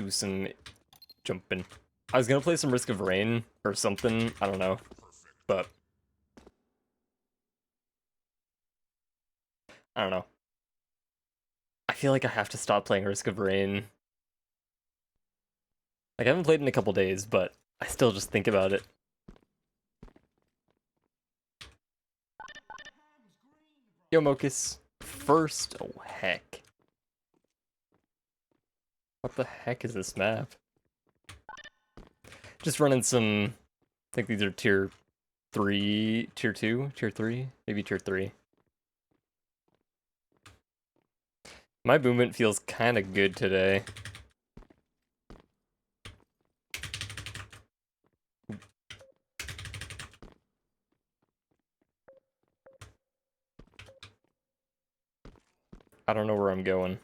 do some jumping. I was gonna play some Risk of Rain or something, I don't know, but I don't know. I feel like I have to stop playing Risk of Rain. Like, I haven't played in a couple days, but I still just think about it. Yo, Mokus. First, oh heck. What the heck is this map? Just running some, I think these are tier 3, tier 2, tier 3, maybe tier 3. My movement feels kind of good today. I don't know where I'm going.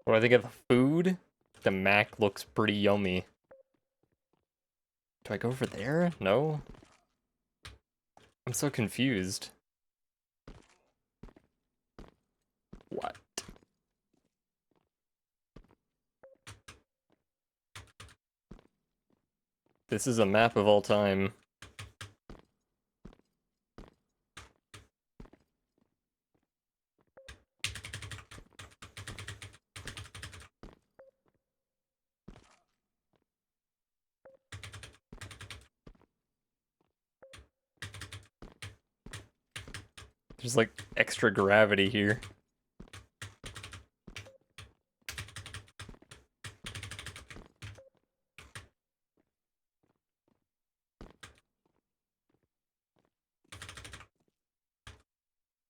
What do I think of the food? The mac looks pretty yummy. Do I go over there? No? I'm so confused. What? This is a map of all time. There's like extra gravity here.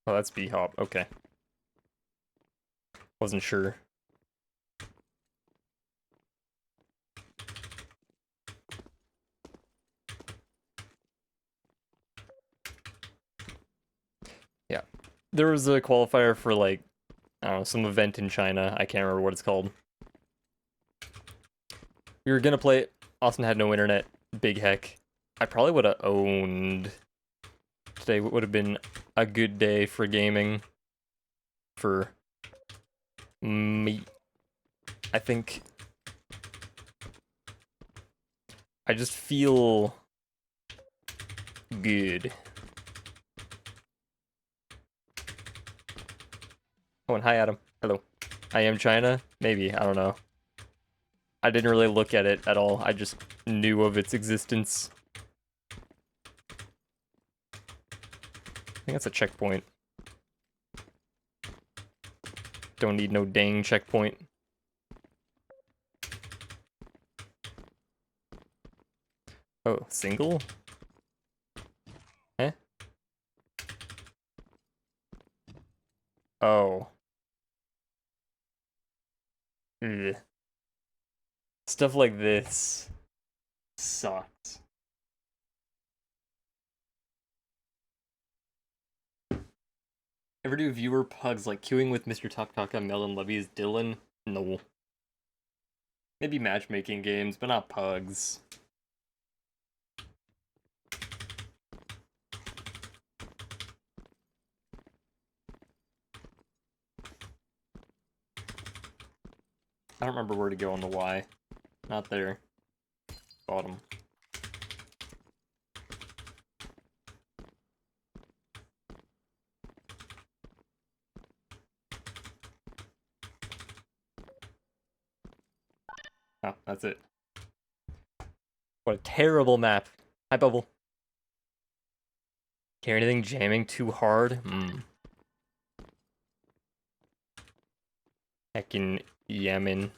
Oh, that's B-hop. Okay. Wasn't sure. Yeah. There was a qualifier for like, I don't know, some event in China. I can't remember what it's called. We were gonna play it. Austin had no internet. Big heck. I probably would have owned. Today would have been a good day for gaming. For me. I think. I just feel good. Oh, and hi, Adam. Hello. I am China? Maybe. I don't know. I didn't really look at it at all. I just knew of its existence. I think that's a checkpoint. Don't need no dang checkpoint. Oh, single? Eh? Oh. Ugh. Stuff like this sucks. Ever do viewer pugs like queuing with Mr. Talk Talk on Melon Levy's Dylan? No. Maybe matchmaking games, but not pugs. I don't remember where to go on the Y. Not there. Bottom. Oh, that's it. What a terrible map. Hi, Bubble. Hear anything jamming too hard? Heckin' Yemen.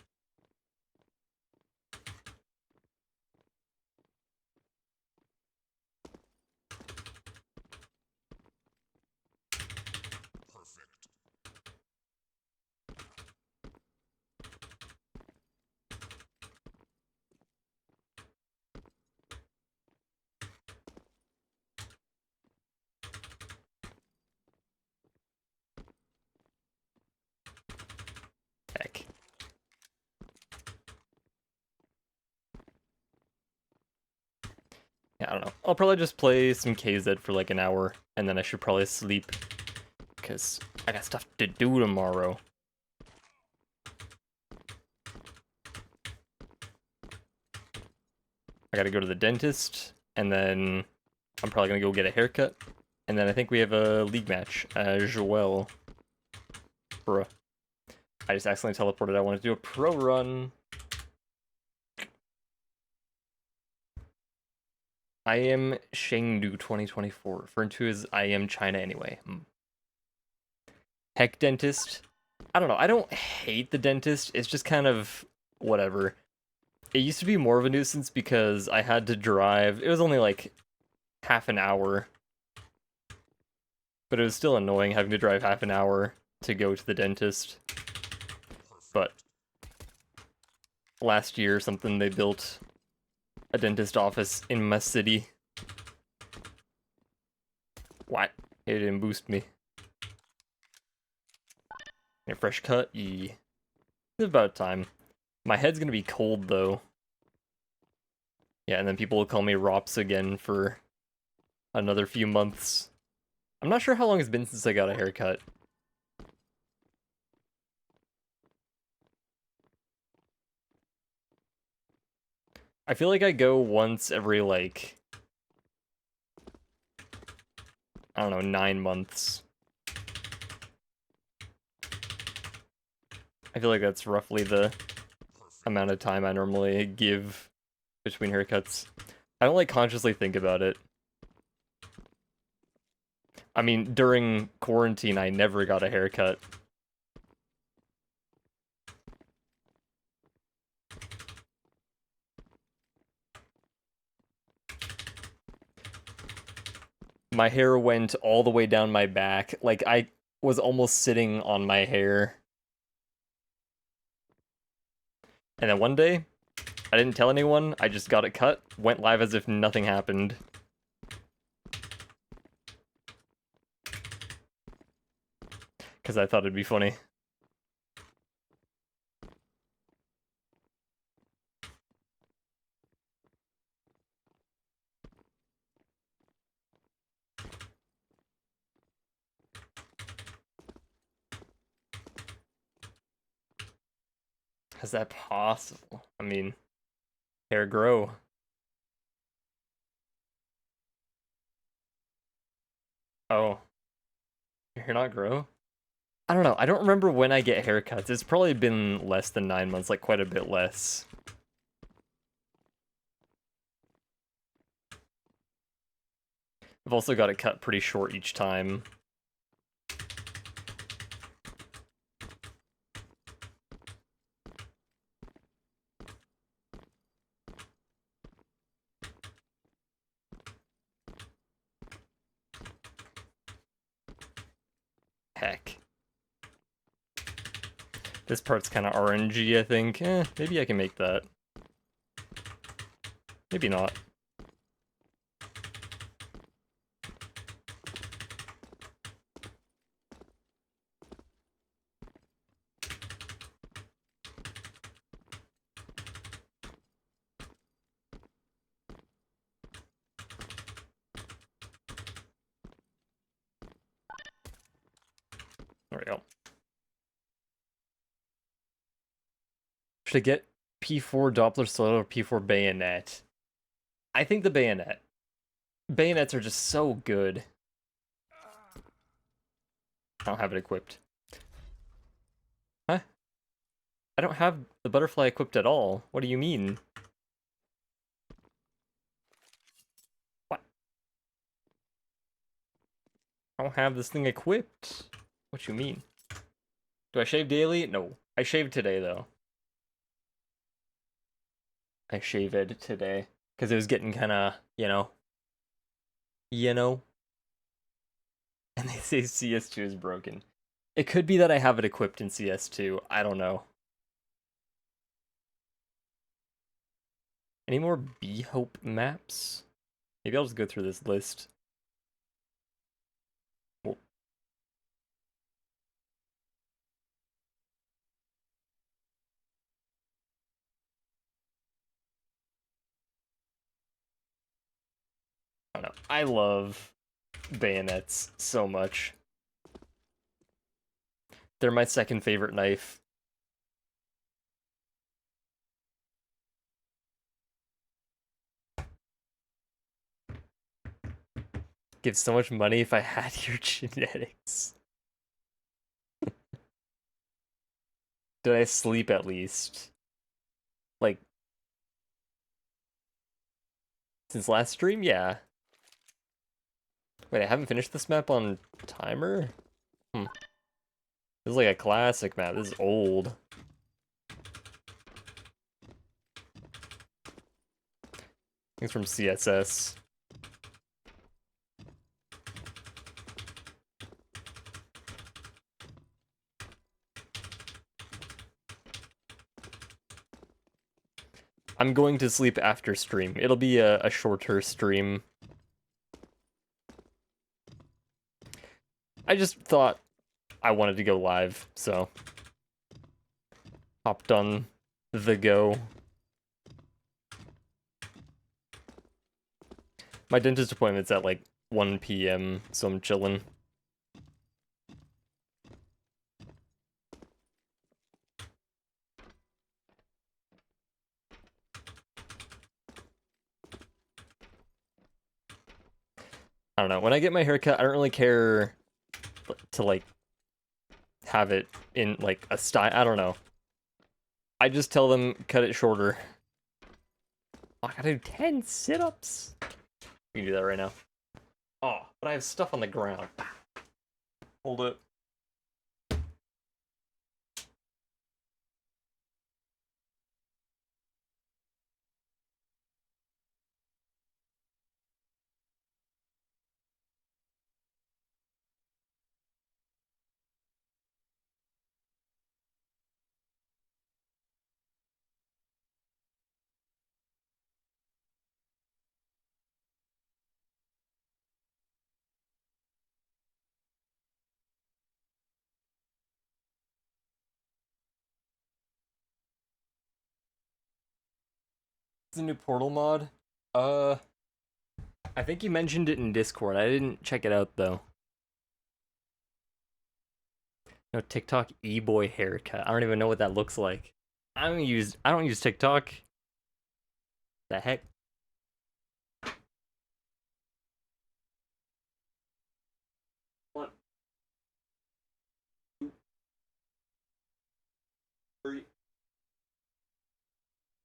I don't know. I'll probably just play some KZ for like an hour, and then I should probably sleep, because I got stuff to do tomorrow. I gotta go to the dentist, and then I'm probably gonna go get a haircut, and then I think we have a league match as well. Bruh. I just accidentally teleported. I wanted to do a pro run. I am Chengdu 2024, referred to as I am China anyway. Heck dentist. I don't know. I don't hate the dentist. It's just kind of whatever. It used to be more of a nuisance because I had to drive. It was only like half an hour. But it was still annoying having to drive half an hour to go to the dentist. But last year or something, they built a dentist office in my city. What? It didn't boost me. A fresh cut? It's about time. My head's gonna be cold, though. Yeah, and then people will call me Rops again for another few months. I'm not sure how long it's been since I got a haircut. I feel like I go once every, like, I don't know, 9 months. I feel like that's roughly the amount of time I normally give between haircuts. I don't, like, consciously think about it. I mean, during quarantine, I never got a haircut. My hair went all the way down my back. Like, I was almost sitting on my hair. And then one day, I didn't tell anyone, I just got it cut, went live as if nothing happened. Because I thought it'd be funny. Is that possible? I mean, hair grow. Oh, your hair not grow? I don't know. I don't remember when I get haircuts. It's probably been less than 9 months, like quite a bit less. I've also got it cut pretty short each time. Heck. This part's kind of RNG, I think. Maybe I can make that. Maybe not. There we go. Should I get P4 Doppler Solo or P4 Bayonet? I think the Bayonet. Bayonets are just so good. I don't have it equipped. Huh? I don't have the butterfly equipped at all. What do you mean? What? I don't have this thing equipped. What you mean? Do I shave daily? No. I shaved today, though. I shaved today. Because it was getting kind of, you know. You know? And they say CS2 is broken. It could be that I have it equipped in CS2. I don't know. Any more B-Hope maps? Maybe I'll just go through this list. Oh. don't know. I love bayonets so much. They're my second favorite knife. Give so much money if I had your genetics. Did I sleep at least? Like, since last stream? Yeah. Wait, I haven't finished this map on timer? Hmm. This is like a classic map. This is old. It's from CSS. I'm going to sleep after stream. It'll be a shorter stream. I just thought I wanted to go live, so hopped on the go. My dentist appointment's at like 1 p.m., so I'm chilling. I don't know. When I get my haircut, I don't really care to like have it in like a style. I don't know. I just tell them cut it shorter. Oh, I gotta do 10 sit-ups. We can do that right now. Oh, but I have stuff on the ground. Hold it. It's a new Portal mod. I think you mentioned it in Discord. I didn't check it out though. No TikTok e-boy haircut. I don't even know what that looks like. I don't use TikTok. The heck? One, two, three,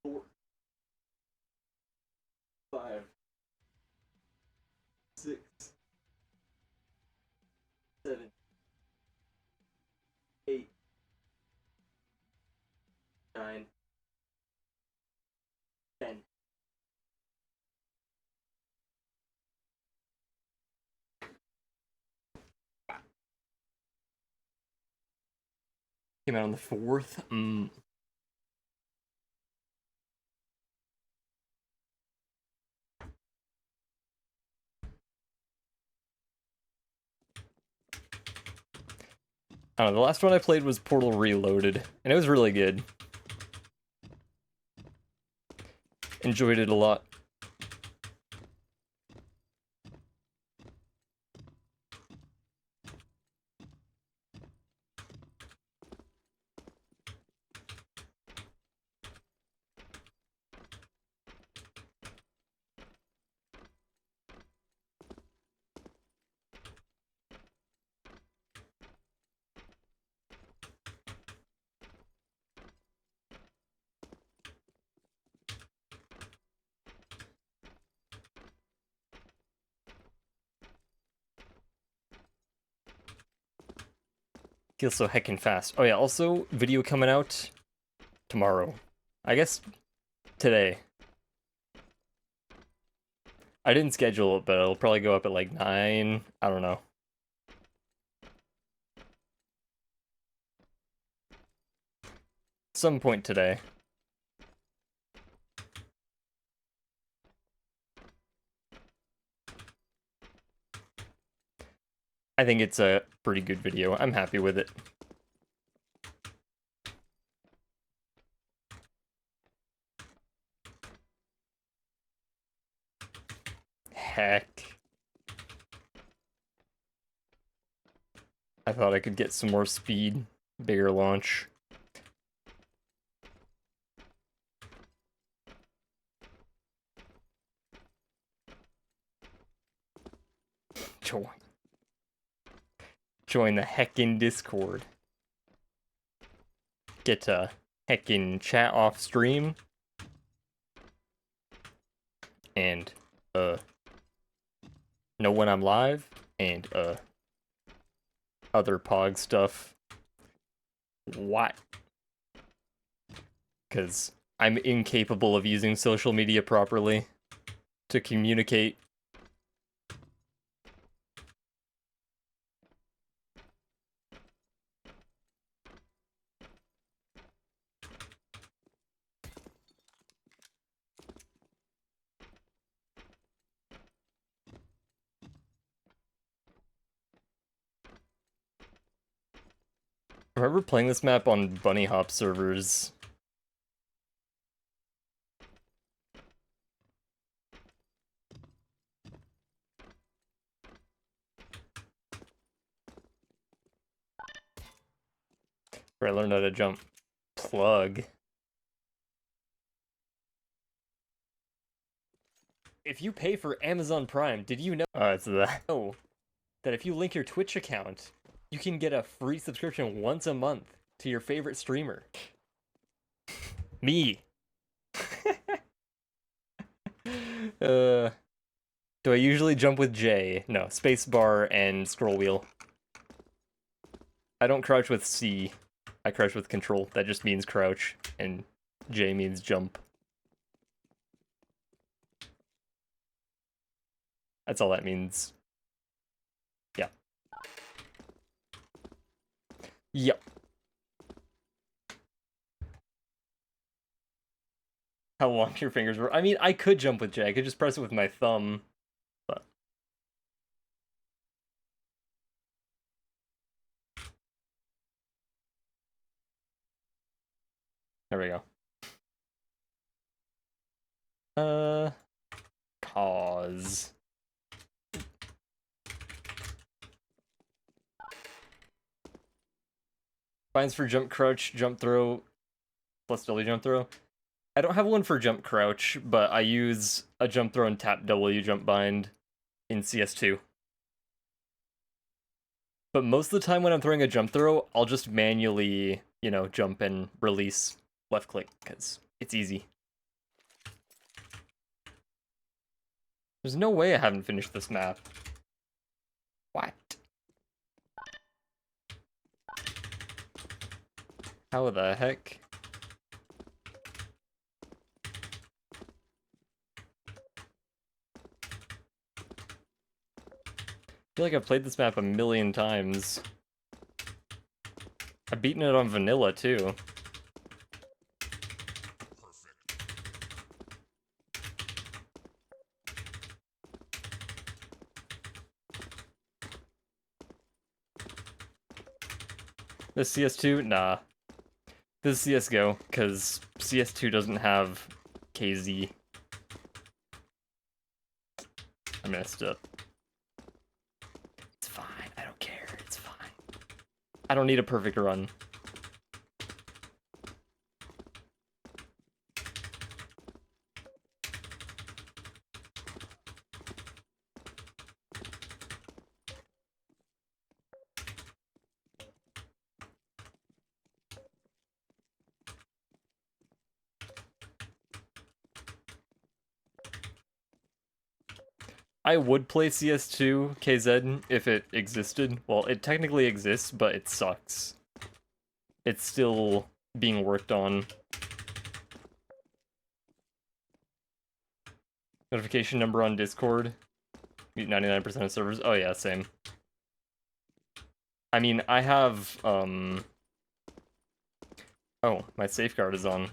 four, 5, 6, 7, 8, 9, 10. Came out on the 4th. I don't know, the last one I played was Portal Reloaded, and it was really good. Enjoyed it a lot. Feels so heckin' fast. Oh yeah, also, video coming out tomorrow. I guess today. I didn't schedule it, but it'll probably go up at like 9. I don't know. Some point today. I think it's a pretty good video. I'm happy with it. heck? I thought I could get some more speed. Bigger launch. Join the heckin' Discord. Get to heckin' chat off stream. And, know when I'm live. And, other pog stuff. What? Because I'm incapable of using social media properly to communicate. I remember playing this map on bunny hop servers. Where I learned how to jump. Plug. If you pay for Amazon Prime, did you know? It's that. Oh, that if you link your Twitch account, you can get a free subscription once a month to your favorite streamer. Me. Do I usually jump with J? No, spacebar and scroll wheel. I don't crouch with C. I crouch with control. That just means crouch, and J means jump. That's all that means. Yeah. Yep. How long your fingers were. I mean, I could jump with J. I could just press it with my thumb. But there we go. Pause. Binds for jump crouch, jump throw, plus W jump throw. I don't have one for jump crouch, but I use a jump throw and tap W jump bind in CS2. But most of the time when I'm throwing a jump throw, I'll just manually, you know, jump and release left click, because it's easy. There's no way I haven't finished this map. What? How the heck? I feel like I've played this map a million times. I've beaten it on vanilla, too. This CS2? Nah. This is CSGO, because CS2 doesn't have KZ. I messed up. It's fine, I don't care, it's fine. I don't need a perfect run. I would play CS2 KZ if it existed. Well, it technically exists, but it sucks. It's still being worked on. Notification number on Discord. Mute 99% of servers. Oh yeah, same. I mean, I have, Oh, my safeguard is on.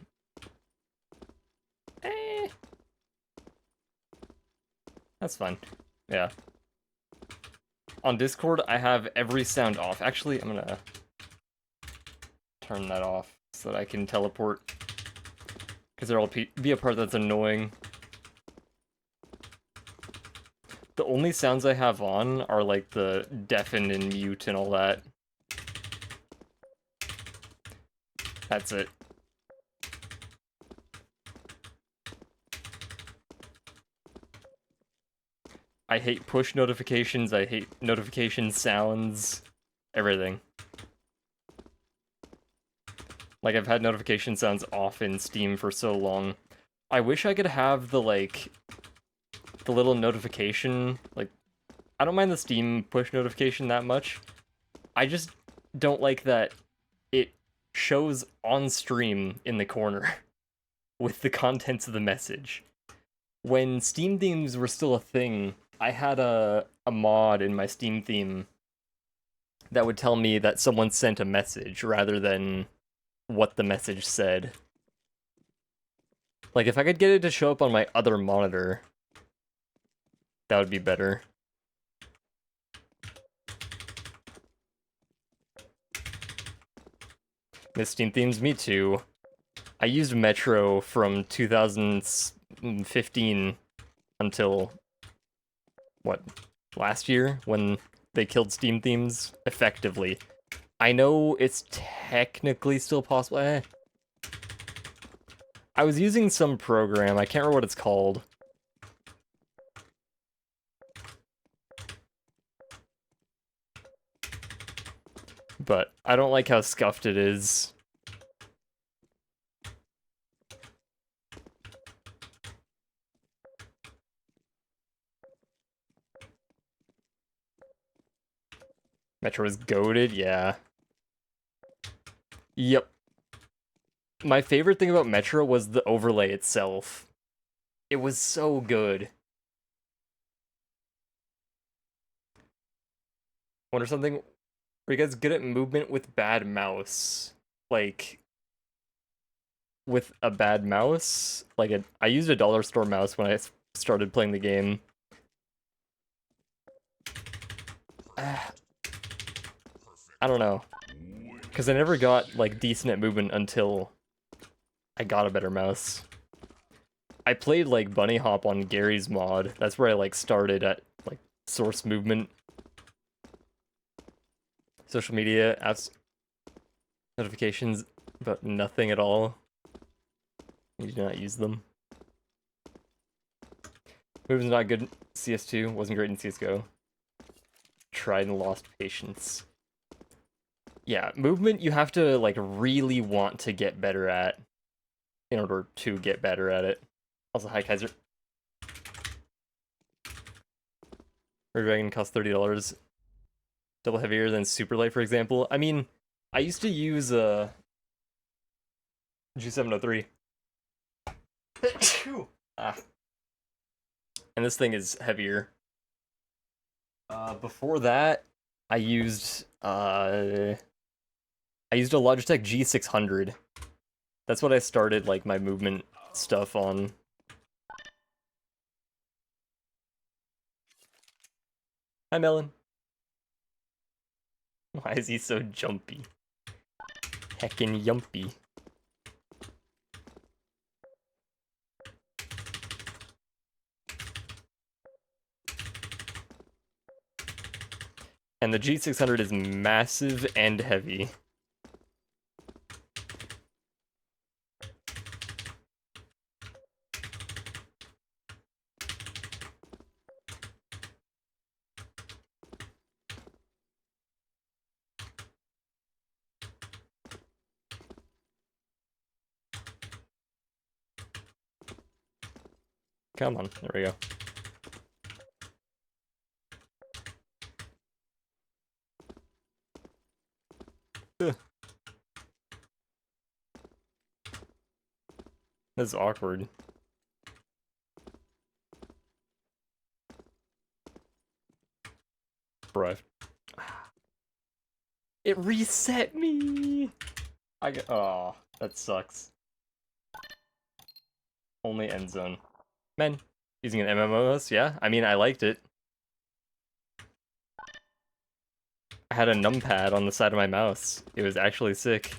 That's fine. Yeah. On Discord, I have every sound off. Actually, I'm gonna turn that off so that I can teleport. Because there'll be a part that's annoying. The only sounds I have on are like the deafen and mute and all that. That's it. I hate push notifications, I hate notification sounds, everything. Like, I've had notification sounds off in Steam for so long. I wish I could have the, like, the little notification, like, I don't mind the Steam push notification that much. I just don't like that it shows on stream in the corner with the contents of the message. When Steam themes were still a thing, I had a mod in my Steam theme that would tell me that someone sent a message rather than what the message said. Like, if I could get it to show up on my other monitor, that would be better. Miss Steam themes, me too. I used Metro from 2015 until, what, last year, when they killed Steam themes effectively. I know it's technically still possible. I was using some program, I can't remember what it's called. But I don't like how scuffed it is. Metro is goated, yeah. Yep. My favorite thing about Metro was the overlay itself. It was so good. Wonder something? Are you guys good at movement with bad mouse? Like, with a bad mouse? Like, I used a dollar store mouse when I started playing the game. I don't know. Because I never got, like, decent at movement until I got a better mouse. I played, like, Bunny Hop on Gary's mod. That's where I, like, started at, like, source movement. Social media, apps, notifications, but nothing at all. You do not use them. Movement's not good in CS2, wasn't great in CSGO. Tried and lost patience. Yeah, movement you have to, like, really want to get better at in order to get better at it. Also, hi, Kaiser. Red Dragon costs $30. Double heavier than Super Light, for example. I mean, I used to use G703. Ah. And this thing is heavier. Before that, I used a Logitech G600. That's what I started, like, my movement stuff on. Hi, Melon. Why is he so jumpy? Heckin' yumpy. And the G600 is massive and heavy. Come on, there we go. Ugh. That's awkward. Bruh. It reset me! Oh, that sucks. Only end zone. Man, using an MMOS, yeah? I mean, I liked it. I had a numpad on the side of my mouse. It was actually sick.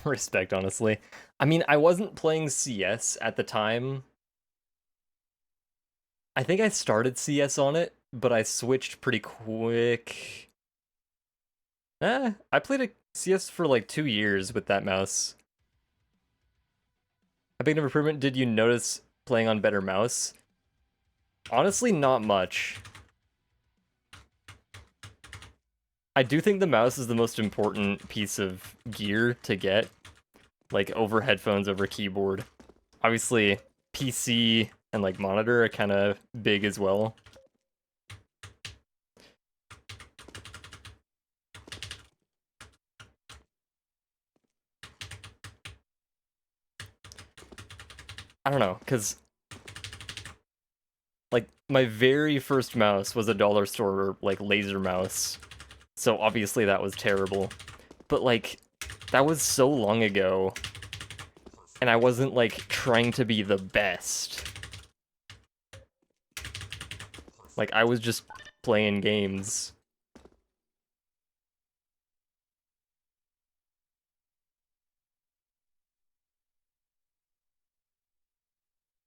Respect, honestly. I mean, I wasn't playing CS at the time. I think I started CS on it, but I switched pretty quick. I played a CS for like 2 years with that mouse. How big of an improvement did you notice playing on better mouse? Honestly, not much. I do think the mouse is the most important piece of gear to get, like over headphones, over keyboard. Obviously, PC and like monitor are kind of big as well. I don't know, because like my very first mouse was a dollar store like laser mouse. So obviously that was terrible. But like that was so long ago and I wasn't like trying to be the best. Like I was just playing games.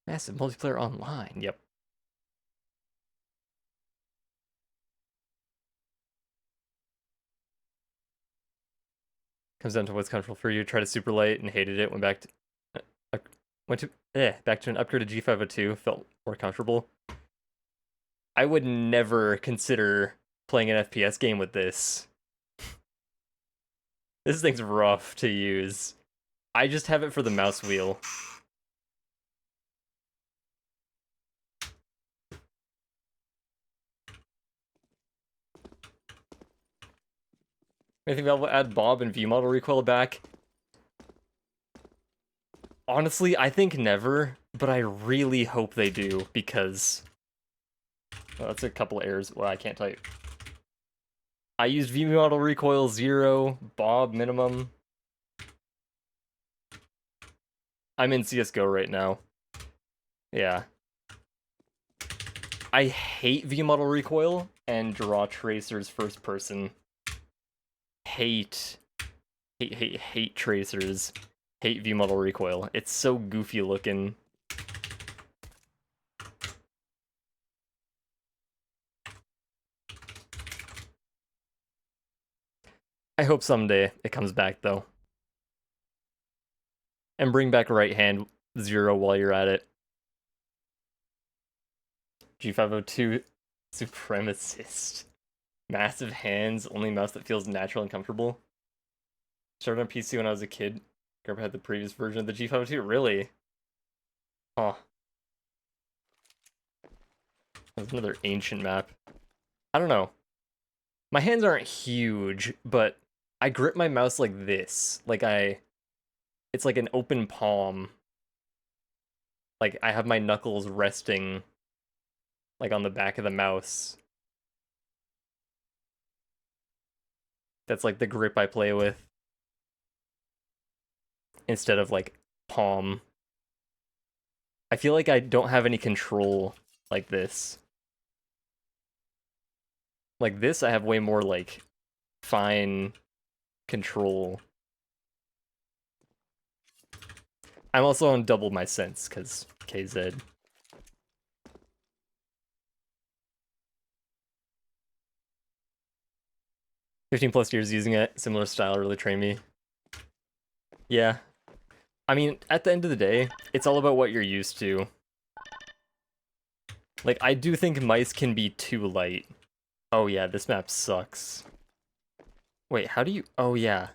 Massive multiplayer online. Yep. Comes down to what's comfortable for you. Tried a super light and hated it. Went back to back to an upgraded G502. Felt more comfortable. I would never consider playing an FPS game with this. This thing's rough to use. I just have it for the mouse wheel. Anything that will add Bob and V-model recoil back? Honestly, I think never, but I really hope they do, because... Well, that's a couple errors. Well, I can't type. I used V-model recoil 0, Bob minimum. I'm in CSGO right now. Yeah. I hate V-model recoil and draw tracers first person. Hate tracers. Hate V-model recoil. It's so goofy looking. I hope someday it comes back though. And bring back right hand 0 while you're at it. G502 Supremacist. Massive hands, only mouse that feels natural and comfortable. Started on PC when I was a kid. Grandpa had the previous version of the G502. Really? Huh. That's another ancient map. I don't know. My hands aren't huge, but I grip my mouse like this. It's like an open palm. Like I have my knuckles resting like on the back of the mouse. That's like the grip I play with. Instead of like palm. I feel like I don't have any control like this. Like this, I have way more like fine control. I'm also on double my sense because KZ. +15 years using it, similar style really trained me. Yeah. I mean, at the end of the day, it's all about what you're used to. Like, I do think mice can be too light. Oh yeah, this map sucks. Wait, how do you... Oh yeah.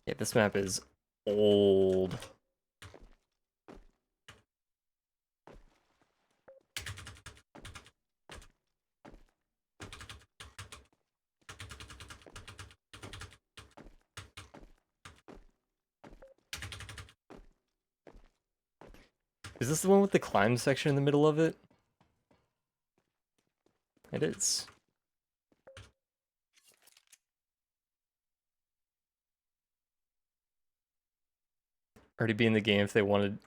Yeah, this map is old. Is this the one with the climb section in the middle of it? It is. already be in the game if they wanted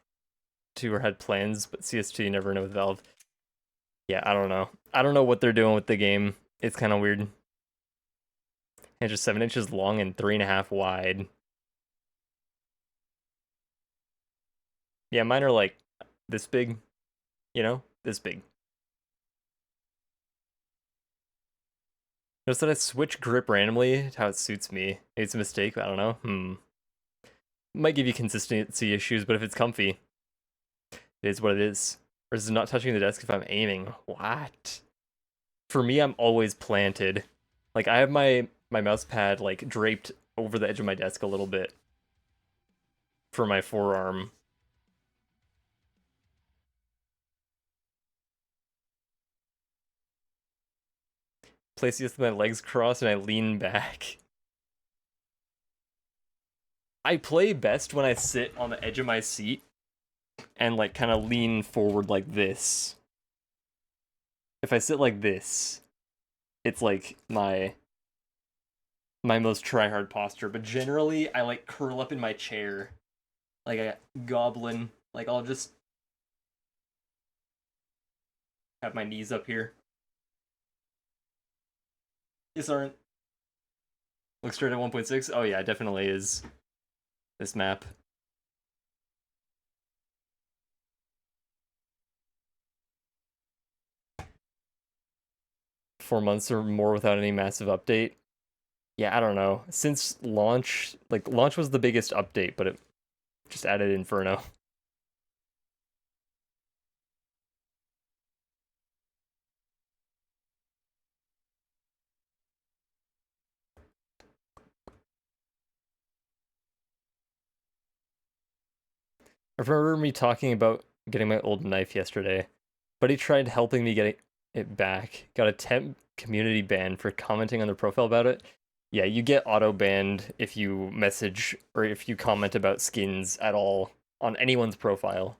to or had plans, but CS2 you never know with Valve. Yeah, I don't know. I don't know what they're doing with the game. It's kind of weird. And just 7 inches long and 3.5 wide. Yeah, mine are like this big, this big. Notice that I switch grip randomly to how it suits me. Maybe it's a mistake, I don't know. Might give you consistency issues, but if it's comfy, it is what it is. Versus not touching the desk if I'm aiming. What? For me, I'm always planted. Like, I have my mouse pad, like, draped over the edge of my desk a little bit for my forearm. Place it with my legs crossed and I lean back. I play best when I sit on the edge of my seat and like kind of lean forward like this. If I sit like this, it's like my most try-hard posture, but generally I like curl up in my chair like a goblin. Like I'll just have my knees up here. These aren't. Look straight at 1.6. Oh yeah, it definitely is this map. $4 months or more without any massive update. Yeah, I don't know. Since launch, like launch was the biggest update, but it just added Inferno. I remember me talking about getting my old knife yesterday, but he tried helping me get it back. Got a temp community ban for commenting on their profile about it. Yeah, you get auto banned if you message or if you comment about skins at all on anyone's profile.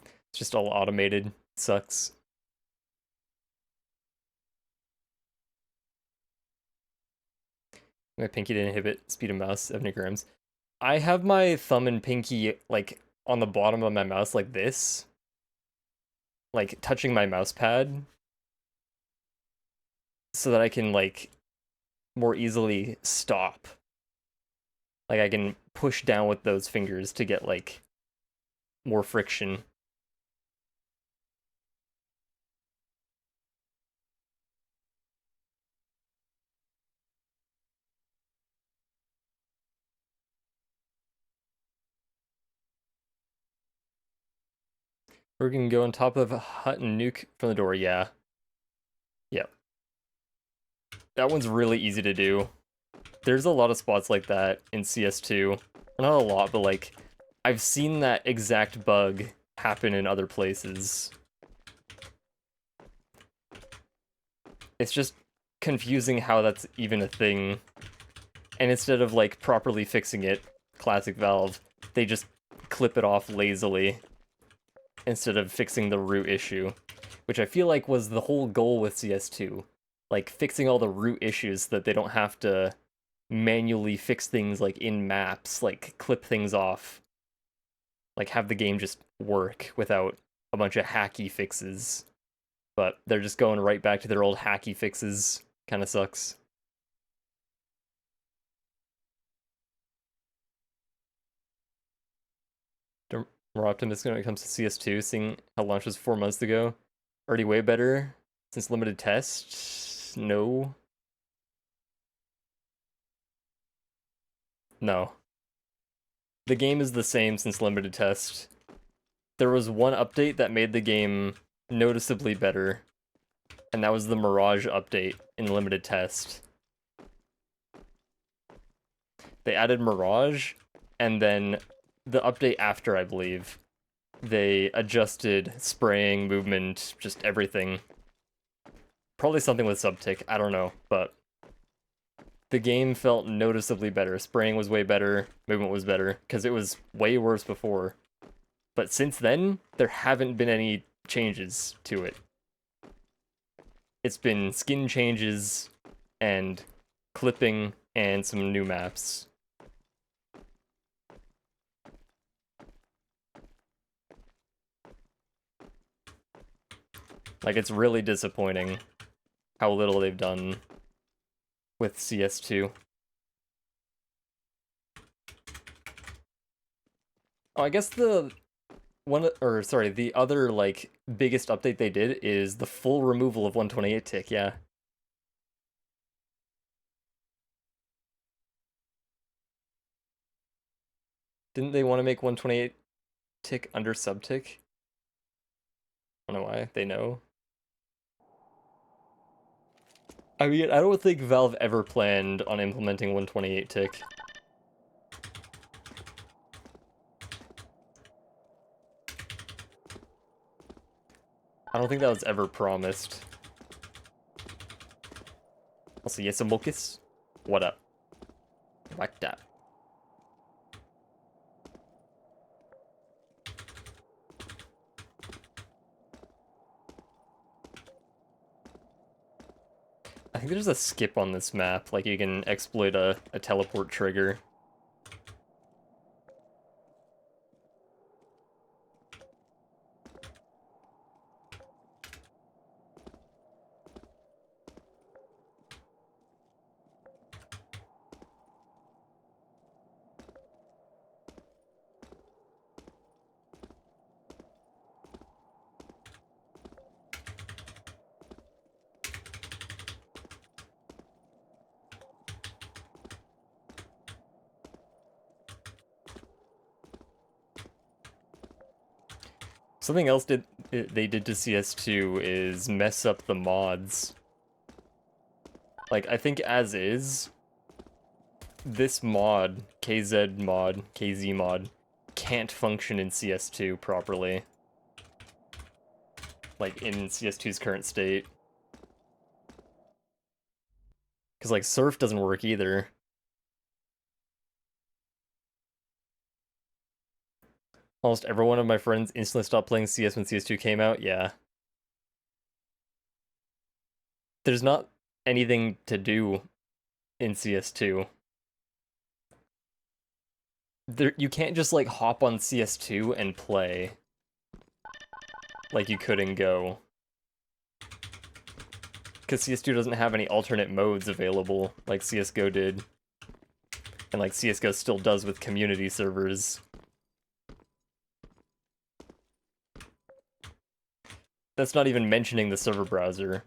It's just all automated. Sucks. My pinky didn't inhibit speed of mouse 70 grams. I have my thumb and pinky like on the bottom of my mouse like this, like touching my mouse pad, so that I can like more easily stop. Like I can push down with those fingers to get like more friction. We're gonna go on top of a hut and nuke from the door, yeah. Yep. That one's really easy to do. There's a lot of spots like that in CS2. Not a lot, but like I've seen that exact bug happen in other places. It's just confusing how that's even a thing. And instead of like properly fixing it, classic Valve, they just clip it off lazily instead of fixing the root issue, which I feel like was the whole goal with CS2. Like fixing all the root issues so that they don't have to manually fix things like in maps, like clip things off. Like have the game just work without a bunch of hacky fixes. But they're just going right back to their old hacky fixes. Kind of sucks. More optimistic when it comes to CS2, seeing how launch was 4 months ago. Already way better since limited test? No. No. The game is the same since limited test. There was one update that made the game noticeably better, and that was the Mirage update in limited test. They added Mirage, and then the update after, I believe, they adjusted spraying, movement, just everything. Probably something with subtick, I don't know, but the game felt noticeably better. Spraying was way better, movement was better, because it was way worse before. But since then, there haven't been any changes to it. It's been skin changes and clipping and some new maps. Like, it's really disappointing how little they've done with CS2. Oh, I guess the the other, like, biggest update they did is the full removal of 128 tick, yeah. Didn't they want to make 128 tick under sub-tick? I don't know why. They know. I mean, I don't think Valve ever planned on implementing 128 tick. I don't think that was ever promised. Also, yes, Amokus. What up? Like that. I think there's a skip on this map, like you can exploit a teleport trigger. Something else they did to CS2 is mess up the mods. Like, I think as is, this mod, KZ mod, can't function in CS2 properly. Like, in CS2's current state. Because, like, Surf doesn't work either. Almost every one of my friends instantly stopped playing CS when CS2 came out, yeah. There's not anything to do in CS2. You can't just, like, hop on CS2 and play like you could in Go. Because CS2 doesn't have any alternate modes available like CSGO did. And like CSGO still does with community servers. That's not even mentioning the server browser.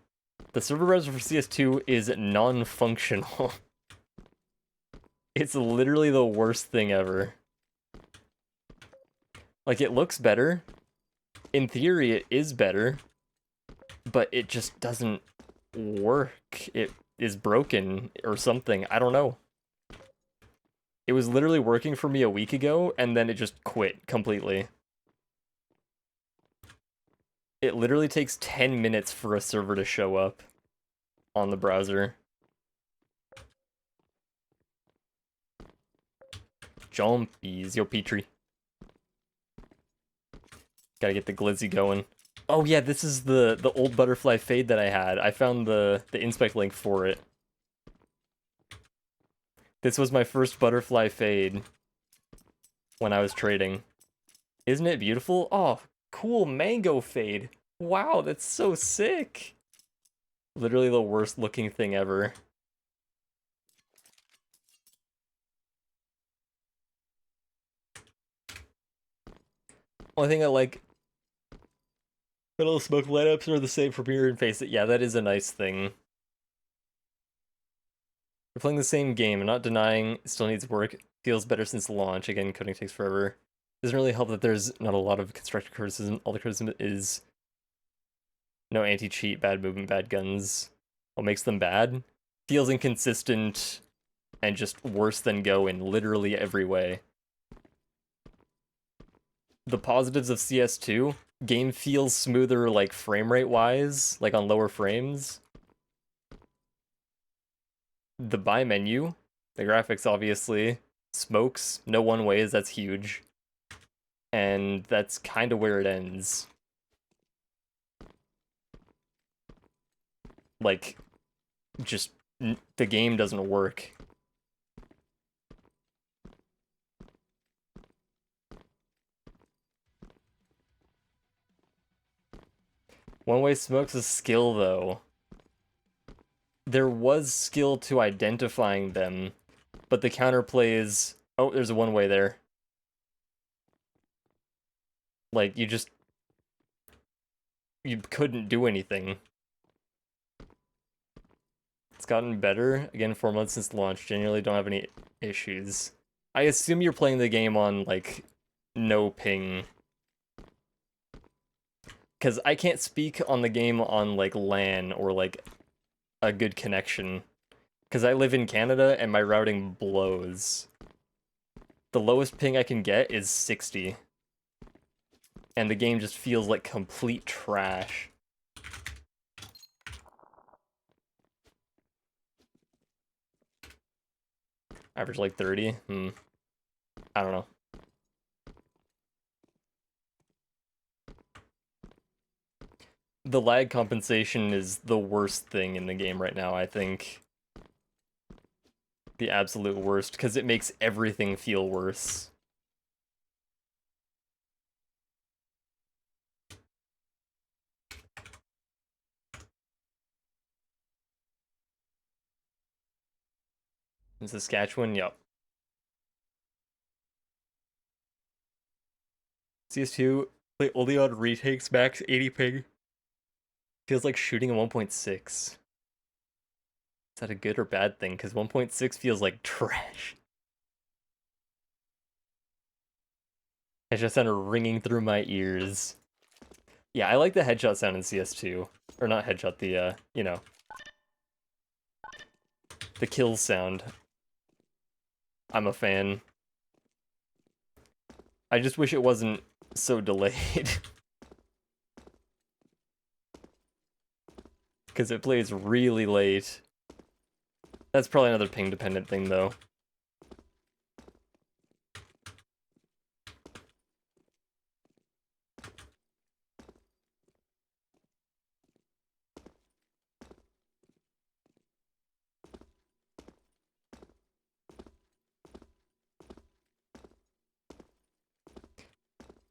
The server browser for CS2 is non-functional. It's literally the worst thing ever. Like, it looks better. In theory, it is better. But it just doesn't work. It is broken or something. I don't know. It was literally working for me a week ago, and then it just quit completely. It literally takes 10 minutes for a server to show up on the browser. Jumpies, yo Petrie. Gotta get the glizzy going. Oh yeah, this is the old butterfly fade that I had. I found the inspect link for it. This was my first butterfly fade when I was trading. Isn't it beautiful? Oh, cool mango fade. Wow, that's so sick. Literally the worst looking thing ever. Only thing I like, little smoke light-ups are the same for mirror and face it. Yeah, that is a nice thing. We're playing the same game. I'm not denying it still needs work. Feels better since launch. Again, coding takes forever. Doesn't really help that there's not a lot of constructive criticism. All the criticism is no anti-cheat, bad movement, bad guns. What makes them bad? Feels inconsistent and just worse than Go in literally every way. The positives of CS2, game feels smoother, like, frame rate wise, like on lower frames. The buy menu, the graphics obviously, smokes, no one ways, that's huge. And that's kind of where it ends. Like, just, the game doesn't work. One-way smoke's a skill, though. There was skill to identifying them, but the counterplay is... Oh, there's a one-way there. Like, you couldn't do anything. It's gotten better. Again, 4 months since launch. Generally don't have any issues. I assume you're playing the game on, like, no ping. Because I can't speak on the game on, like, LAN or, like, a good connection. Because I live in Canada and my routing blows. The lowest ping I can get is 60. And the game just feels like complete trash. Average like 30? I don't know. The lag compensation is the worst thing in the game right now, I think. The absolute worst, because it makes everything feel worse. In Saskatchewan, yep. CS2, play only on retakes, max 80 ping. Feels like shooting a 1.6. Is that a good or bad thing? Because 1.6 feels like trash. Headshot sound ringing through my ears. Yeah, I like the headshot sound in CS2. Or not headshot, the, you know. The kill sound. I'm a fan. I just wish it wasn't so delayed. Because it plays really late. That's probably another ping-dependent thing, though.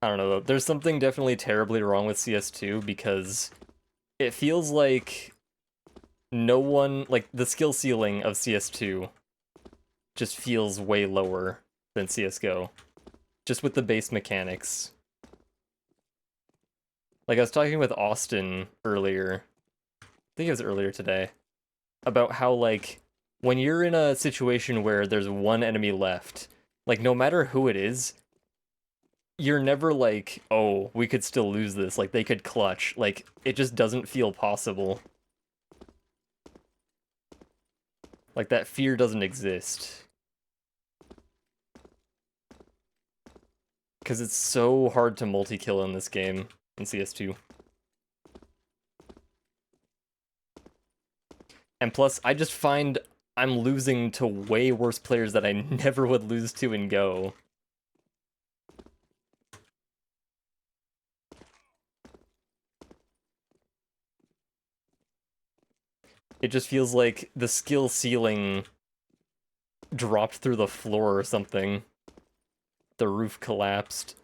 I don't know, though. There's something definitely terribly wrong with CS2 because it feels like no one, like, the skill ceiling of CS2 just feels way lower than CSGO. Just with the base mechanics. Like, I was talking with Austin earlier, I think it was earlier today, about how, like, when you're in a situation where there's one enemy left, like, no matter who it is, you're never like, oh, we could still lose this, like, they could clutch. Like, it just doesn't feel possible. Like, that fear doesn't exist. Because it's so hard to multi-kill in this game, in CS2. And plus, I just find I'm losing to way worse players that I never would lose to in Go. It just feels like the skill ceiling dropped through the floor or something. The roof collapsed.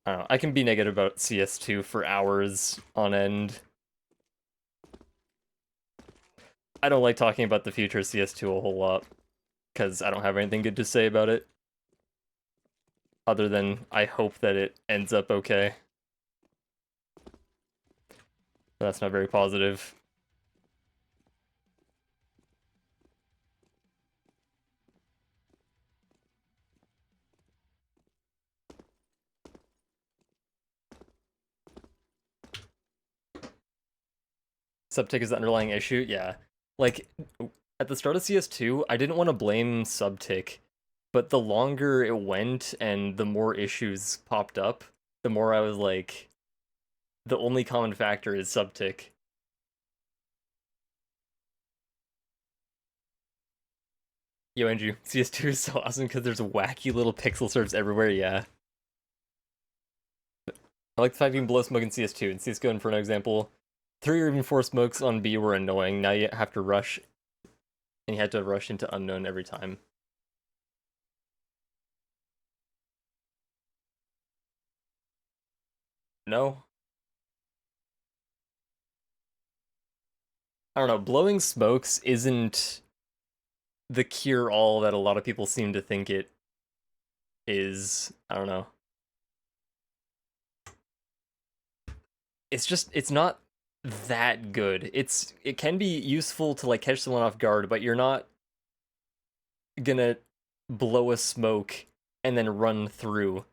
I don't know, I can be negative about CS2 for hours on end. I don't like talking about the future of CS2 a whole lot, because I don't have anything good to say about it. Other than, I hope that it ends up okay. But that's not very positive. Subtick is the underlying issue? Yeah. Like, at the start of CS2, I didn't want to blame Subtick, but the longer it went and the more issues popped up, the more I was like, the only common factor is Subtick. Yo, Andrew, CS2 is so awesome because there's wacky little pixel serves everywhere, yeah. I like the fact you can blow smoke in CS2, and CSGO, for an example, 3 or even 4 smokes on B were annoying. Now you have to rush, and you had to rush into unknown every time. No? I don't know. Blowing smokes isn't the cure-all that a lot of people seem to think it is. I don't know. It's not that good. It can be useful to like catch someone off guard, but you're not gonna blow a smoke and then run through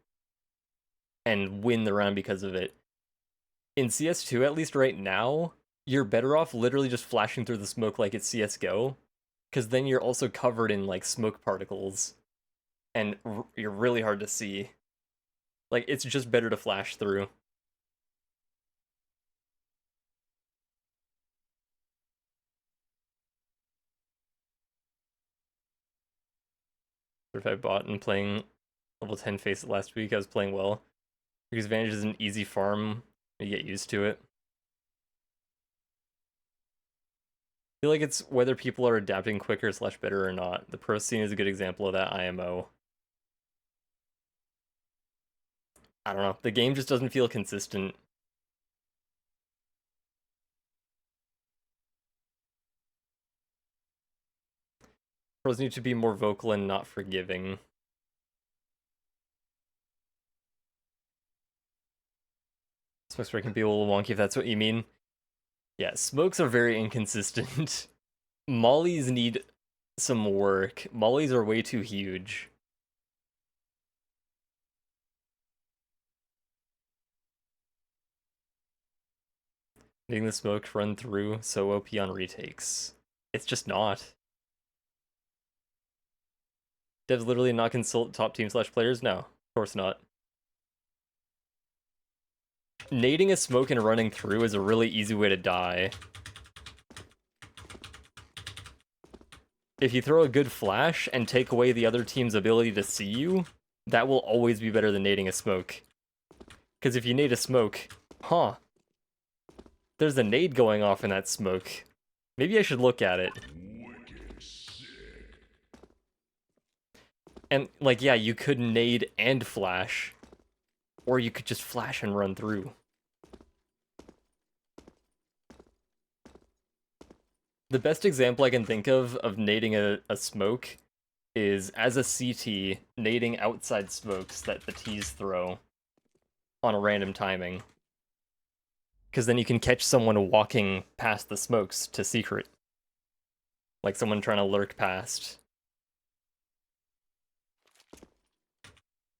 and win the round because of it. In CS2, at least right now, you're better off literally just flashing through the smoke like it's CSGO, because then you're also covered in like smoke particles, and you're really hard to see. Like, it's just better to flash through. If I bought and playing level 10 face last week, I was playing well. Because Vantage is an easy farm, you get used to it. I feel like it's whether people are adapting quicker / better or not. The pro scene is a good example of that IMO. I don't know. The game just doesn't feel consistent. Pros need to be more vocal and not forgiving. Smoke spray can be a little wonky if that's what you mean. Yeah, smokes are very inconsistent. Mollies need some work. Mollies are way too huge. Making the smoke run through so OP on retakes. It's just not. Devs literally not consult top team / players? No, of course not. Nading a smoke and running through is a really easy way to die. If you throw a good flash and take away the other team's ability to see you, that will always be better than nading a smoke. Because if you nade a smoke, there's a nade going off in that smoke. Maybe I should look at it. And, like, yeah, you could nade and flash. Or you could just flash and run through. The best example I can think of nading a smoke is as a CT, nading outside smokes that the Ts throw on a random timing. Because then you can catch someone walking past the smokes to secret. Like someone trying to lurk past.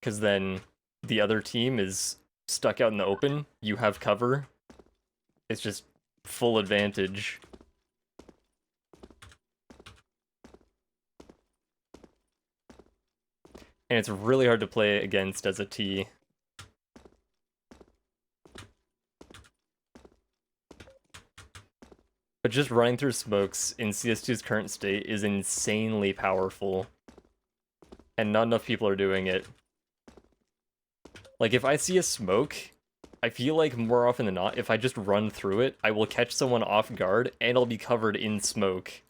Because then the other team is stuck out in the open, you have cover. It's just full advantage. And it's really hard to play against as a T. But just running through smokes in CS2's current state is insanely powerful. And not enough people are doing it. Like, if I see a smoke, I feel like more often than not, if I just run through it, I will catch someone off guard, and I'll be covered in smoke.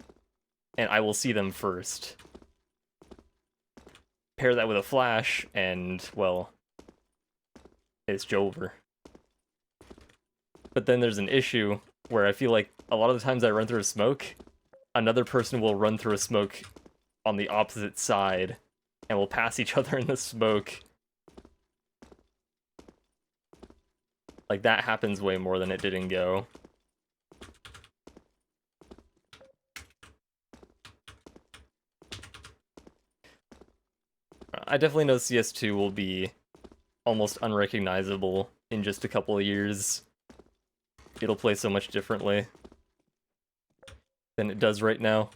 And I will see them first. Pair that with a flash, and, well, it's over. But then there's an issue where I feel like a lot of the times I run through a smoke, another person will run through a smoke on the opposite side, and we'll pass each other in the smoke. Like, that happens way more than it did in Go. I definitely know CS2 will be almost unrecognizable in just a couple of years. It'll play so much differently than it does right now.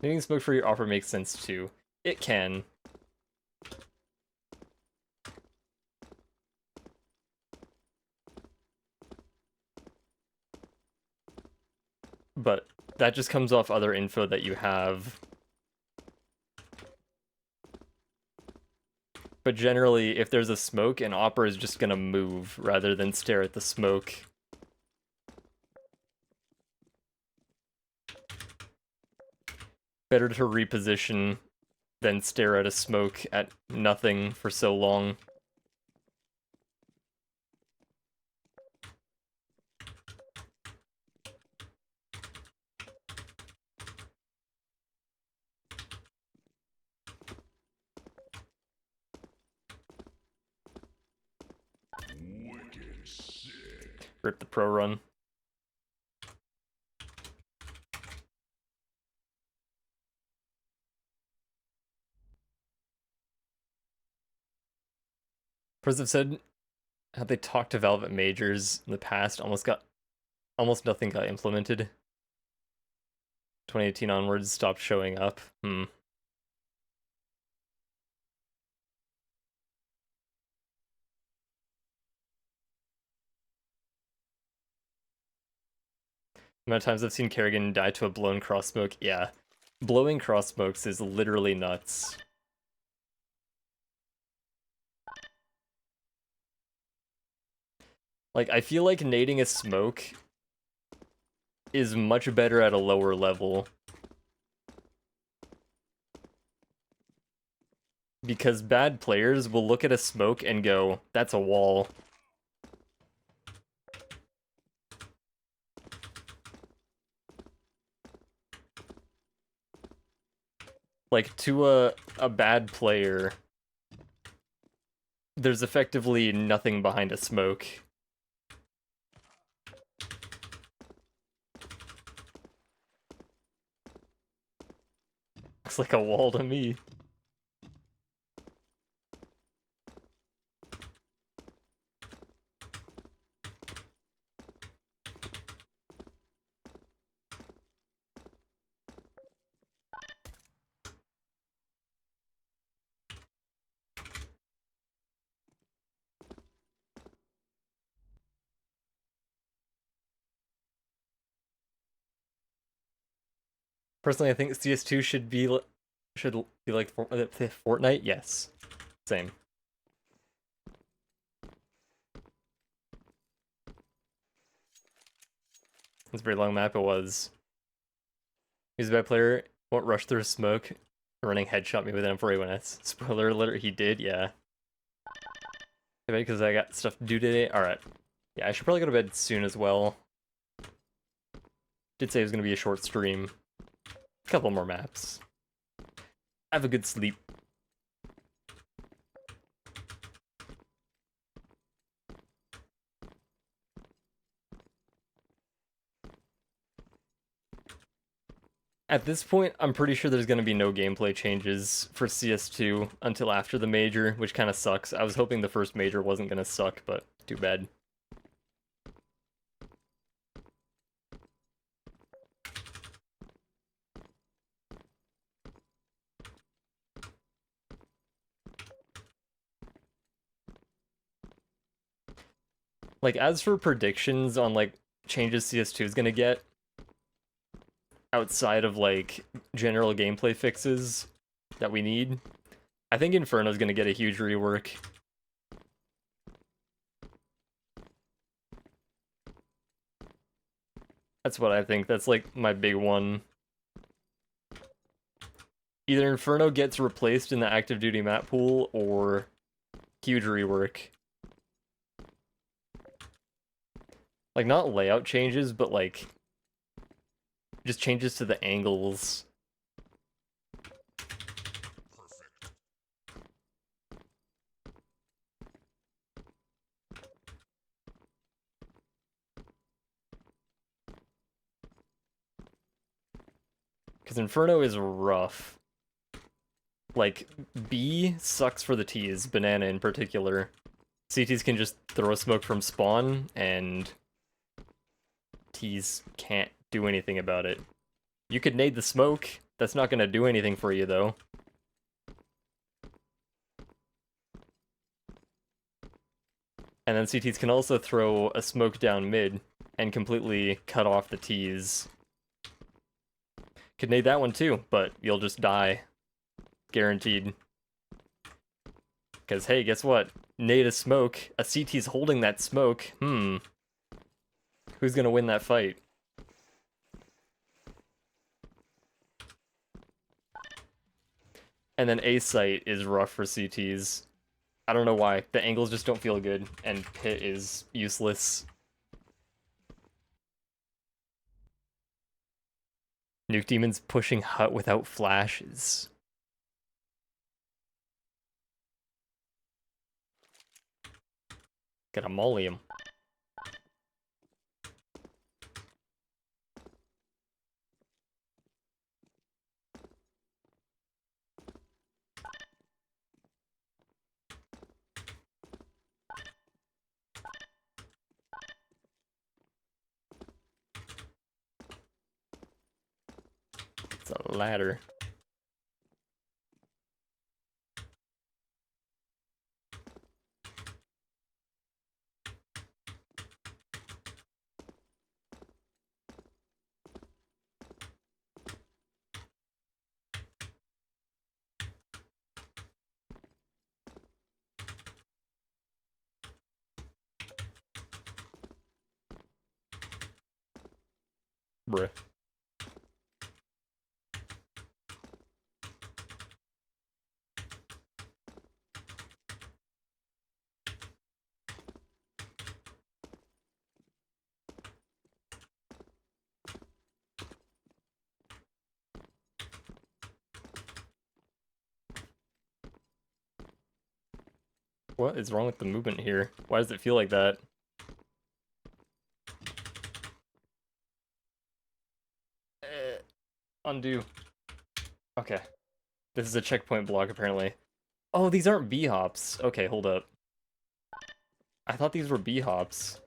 Needing smoke for your offer makes sense too. It can. but that just comes off other info that you have. But generally, if there's a smoke, an Opera is just gonna move rather than stare at the smoke. Better to reposition than stare at a smoke at nothing for so long. Rip the pro run. Pros have said how they talked to Valve at majors in the past, almost nothing got implemented. 2018 onwards stopped showing up. The amount of times I've seen Kerrigan die to a blown cross-smoke, yeah. Blowing cross-smokes is literally nuts. Like, I feel like nading a smoke is much better at a lower level. Because bad players will look at a smoke and go, that's a wall. Like, to a bad player, there's effectively nothing behind a smoke. Looks like a wall to me. Personally, I think CS2 should be like Fortnite. Yes, same. It's a very long map. It was. He's a bad player. Won't rush through smoke. Running headshot me with an M4A1S. Spoiler alert, he did. Yeah. Because I got stuff to do today. All right. Yeah, I should probably go to bed soon as well. Did say it was gonna be a short stream. A couple more maps. Have a good sleep. At this point, I'm pretty sure there's going to be no gameplay changes for CS2 until after the major, which kind of sucks. I was hoping the first major wasn't going to suck, but too bad. Like, as for predictions on, like, changes CS2 is going to get, outside of, like, general gameplay fixes that we need, I think Inferno's going to get a huge rework. That's what I think. That's, like, my big one. Either Inferno gets replaced in the active duty map pool, or huge rework. Like, not layout changes, but, like, just changes to the angles. Because Inferno is rough. Like, B sucks for the Ts, Banana in particular. CTs can just throw smoke from spawn, and Ts can't do anything about it. You could nade the smoke, that's not gonna do anything for you, though. And then CTs can also throw a smoke down mid and completely cut off the Ts. Could nade that one too, but you'll just die. Guaranteed. Because, hey, guess what? Nade a smoke. A CT's holding that smoke. Who's gonna win that fight? And then A site is rough for CTs. I don't know why. The angles just don't feel good, and pit is useless. Nuke Demon's pushing hut without flashes. Gotta molly him. It's a ladder. Bruh. What is wrong with the movement here? Why does it feel like that? Undo. Okay. This is a checkpoint block, apparently. Oh, these aren't B-hops. Okay, hold up. I thought these were B-hops.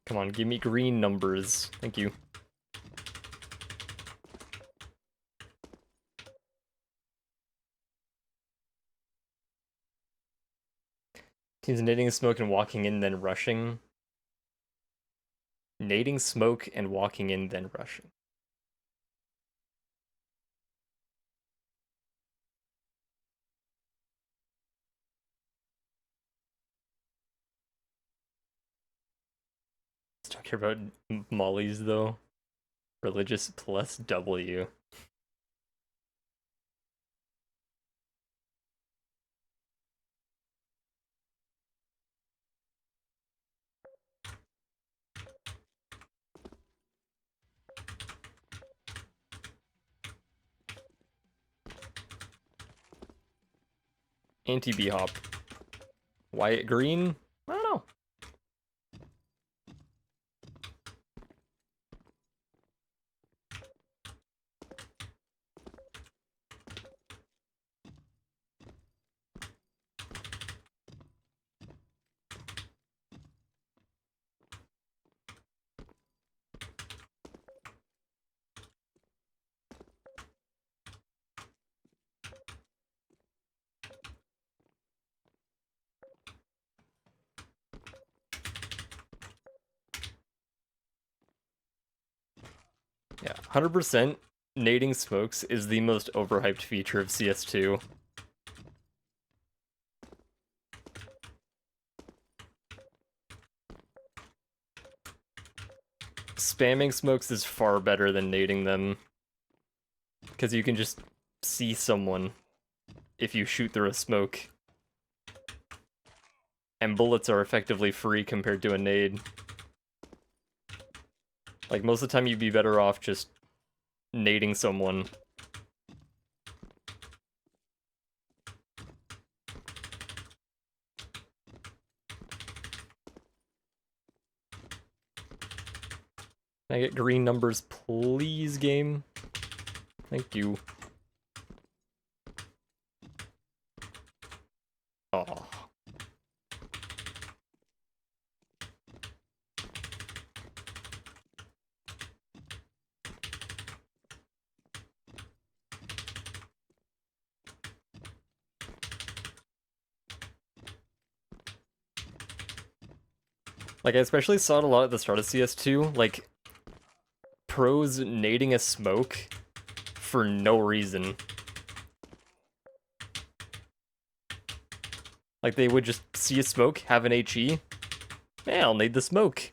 Come on, give me green numbers. Thank you. Teams nading smoke and walking in, then rushing. Nading smoke and walking in, then rushing. Just don't care about mollies, though. Religious plus W. Anti-B-hop. Wyatt Green? I don't know. Yeah, 100% nading smokes is the most overhyped feature of CS2. Spamming smokes is far better than nading them. Because you can just see someone if you shoot through a smoke. And bullets are effectively free compared to a nade. Like, most of the time you'd be better off just nading someone. Can I get green numbers, please, game? Thank you. Oh. Like, I especially saw it a lot at the start of CS2, like, pros nading a smoke for no reason. Like, they would just see a smoke, have an HE, yeah, I'll nade the smoke.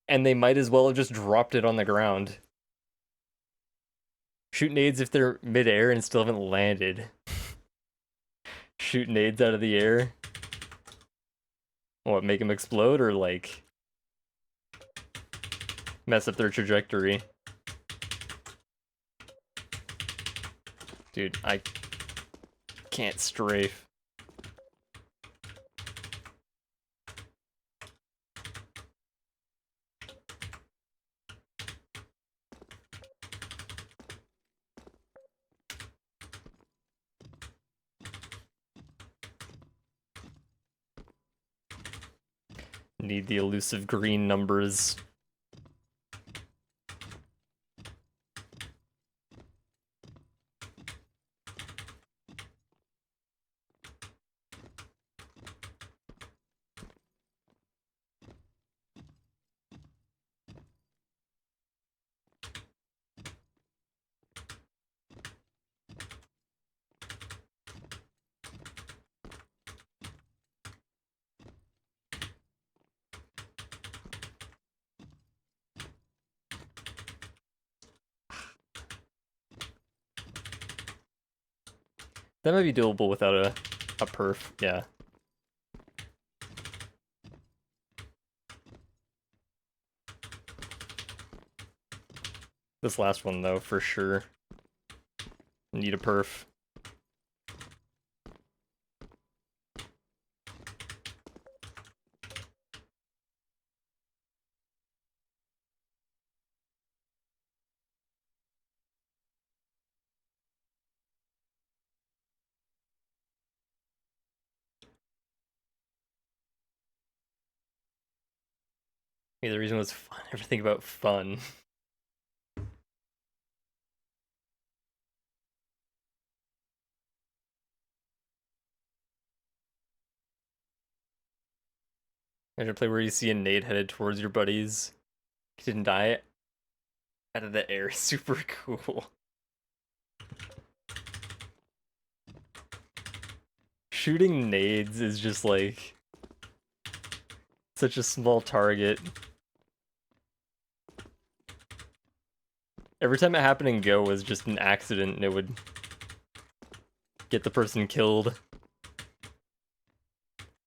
And they might as well have just dropped it on the ground. Shoot nades if they're mid-air and still haven't landed. Shoot nades out of the air. What, make them explode or, like, mess up their trajectory? Dude, I can't strafe. Need the elusive green numbers. That might be doable without a perf, yeah. This last one, though, for sure. Need a perf. Maybe the reason was fun. Everything about fun. Imagine a play where you see a nade headed towards your buddies. He didn't die out of the air. Super cool. Shooting nades is just like such a small target. Every time it happened in Go was just an accident and it would get the person killed.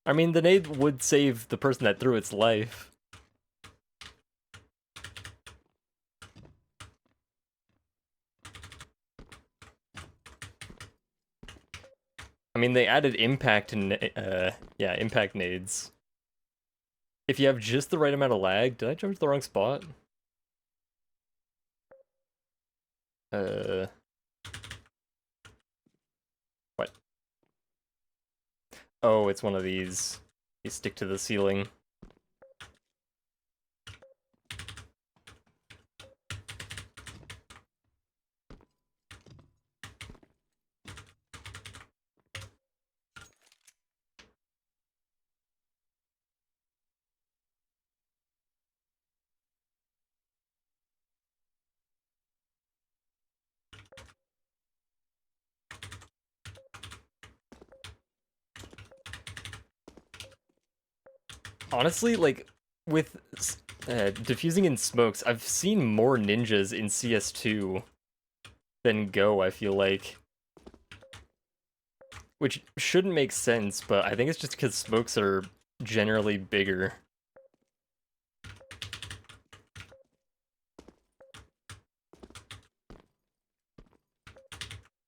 I mean, the nade would save the person that threw its life. I mean, they added impact yeah, impact nades. If you have just the right amount of lag, did I jump to the wrong spot? What? Oh, it's one of these. You stick to the ceiling. Honestly, like, with diffusing in smokes, I've seen more ninjas in CS2 than Go, I feel like. Which shouldn't make sense, but I think it's just because smokes are generally bigger.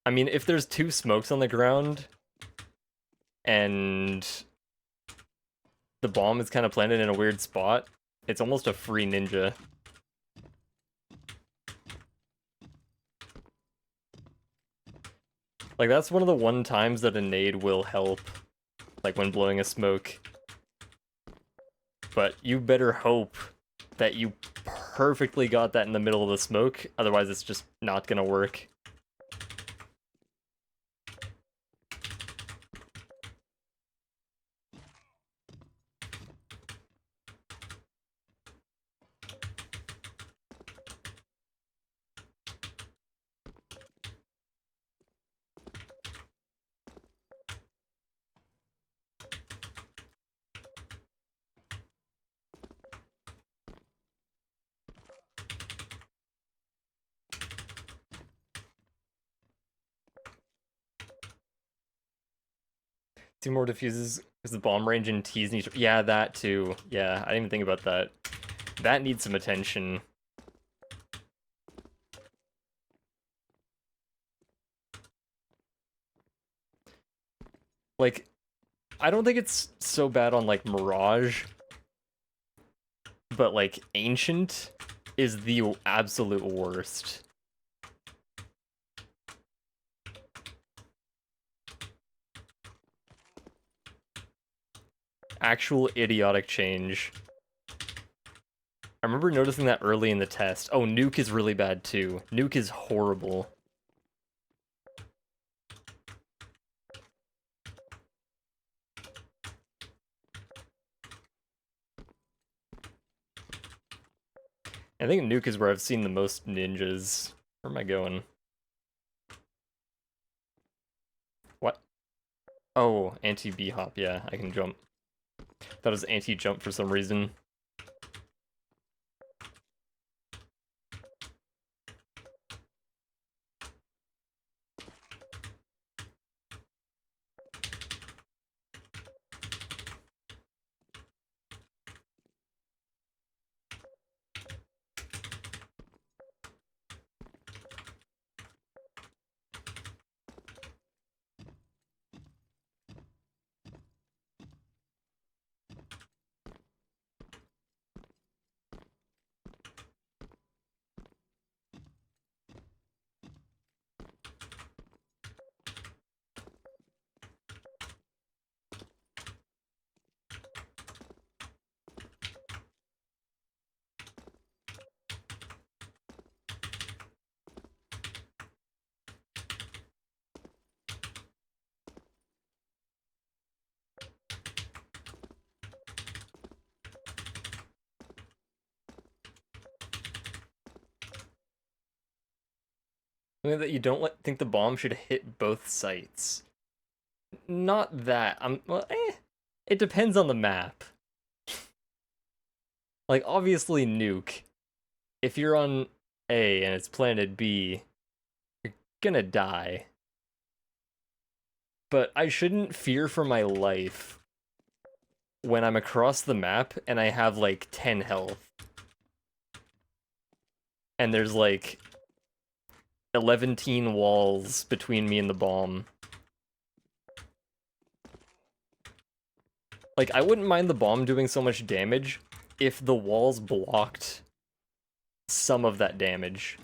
I mean, if there's two smokes on the ground, and the bomb is kind of planted in a weird spot, it's almost a free ninja. Like, that's one of the one times that a nade will help, like when blowing a smoke. But you better hope that you perfectly got that in the middle of the smoke, otherwise it's just not gonna work. 2 more diffuses because the bomb range in T's needs. Yeah, that too. Yeah, I didn't even think about that. That needs some attention. Like, I don't think it's so bad on, like, Mirage, but, like, Ancient is the absolute worst. Actual idiotic change. I remember noticing that early in the test. Oh, Nuke is really bad too. Nuke is horrible. I think Nuke is where I've seen the most ninjas. Where am I going? What? Oh, anti-B-hop, yeah, I can jump. That was anti-jump for some reason. Something that you don't think the bomb should hit both sites. Not that. Well, it depends on the map. Like, obviously, Nuke. If you're on A and it's planted B, you're gonna die. But I shouldn't fear for my life when I'm across the map and I have, like, 10 health. And there's, like, 11 walls between me and the bomb. Like, I wouldn't mind the bomb doing so much damage if the walls blocked some of that damage.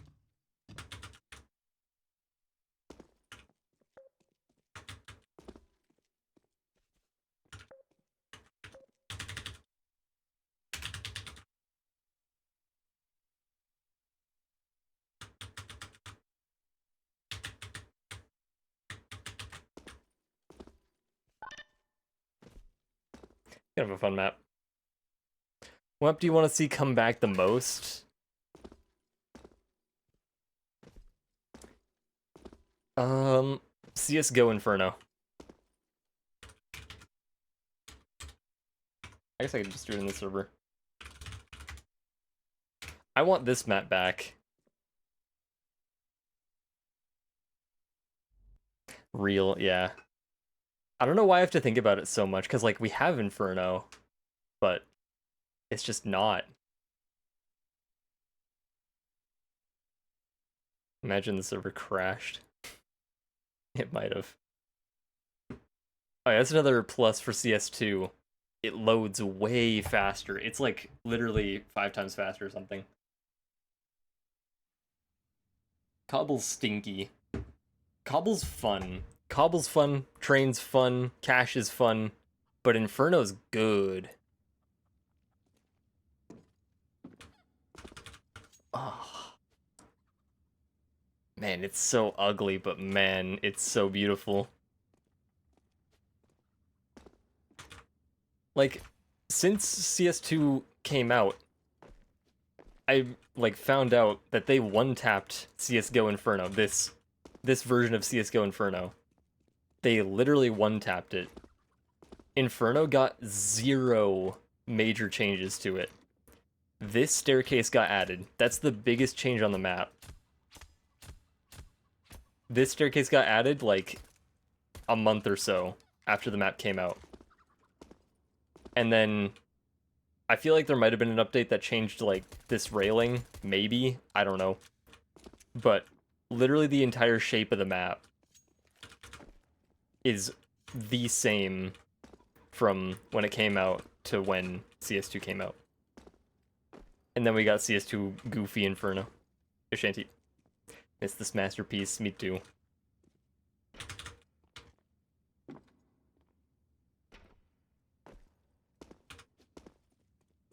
Kind of a fun map. What map do you want to see come back the most? CSGO Inferno. I guess I could just do it in the server. I want this map back. Real, yeah. I don't know why I have to think about it so much, because, like, we have Inferno, but it's just not. Imagine the server crashed. It might have. Oh, yeah, that's another plus for CS2. It loads way faster. It's, like, literally 5 times faster or something. Cobble's stinky. Cobble's fun. Cobble's fun, Train's fun, Cash is fun, but Inferno's good. Oh. Man, it's so ugly, but man, it's so beautiful. Like, since CS2 came out, I, like, found out that they one-tapped CSGO Inferno, this version of CSGO Inferno. They literally one-tapped it. Inferno got 0 major changes to it. This staircase got added. That's the biggest change on the map. This staircase got added, like, a month or so after the map came out. And then I feel like there might have been an update that changed, like, this railing. Maybe. I don't know. But literally the entire shape of the map is the same from when it came out to when CS2 came out. And then we got CS2 Goofy Inferno. Ashanti. It's this masterpiece. Me too.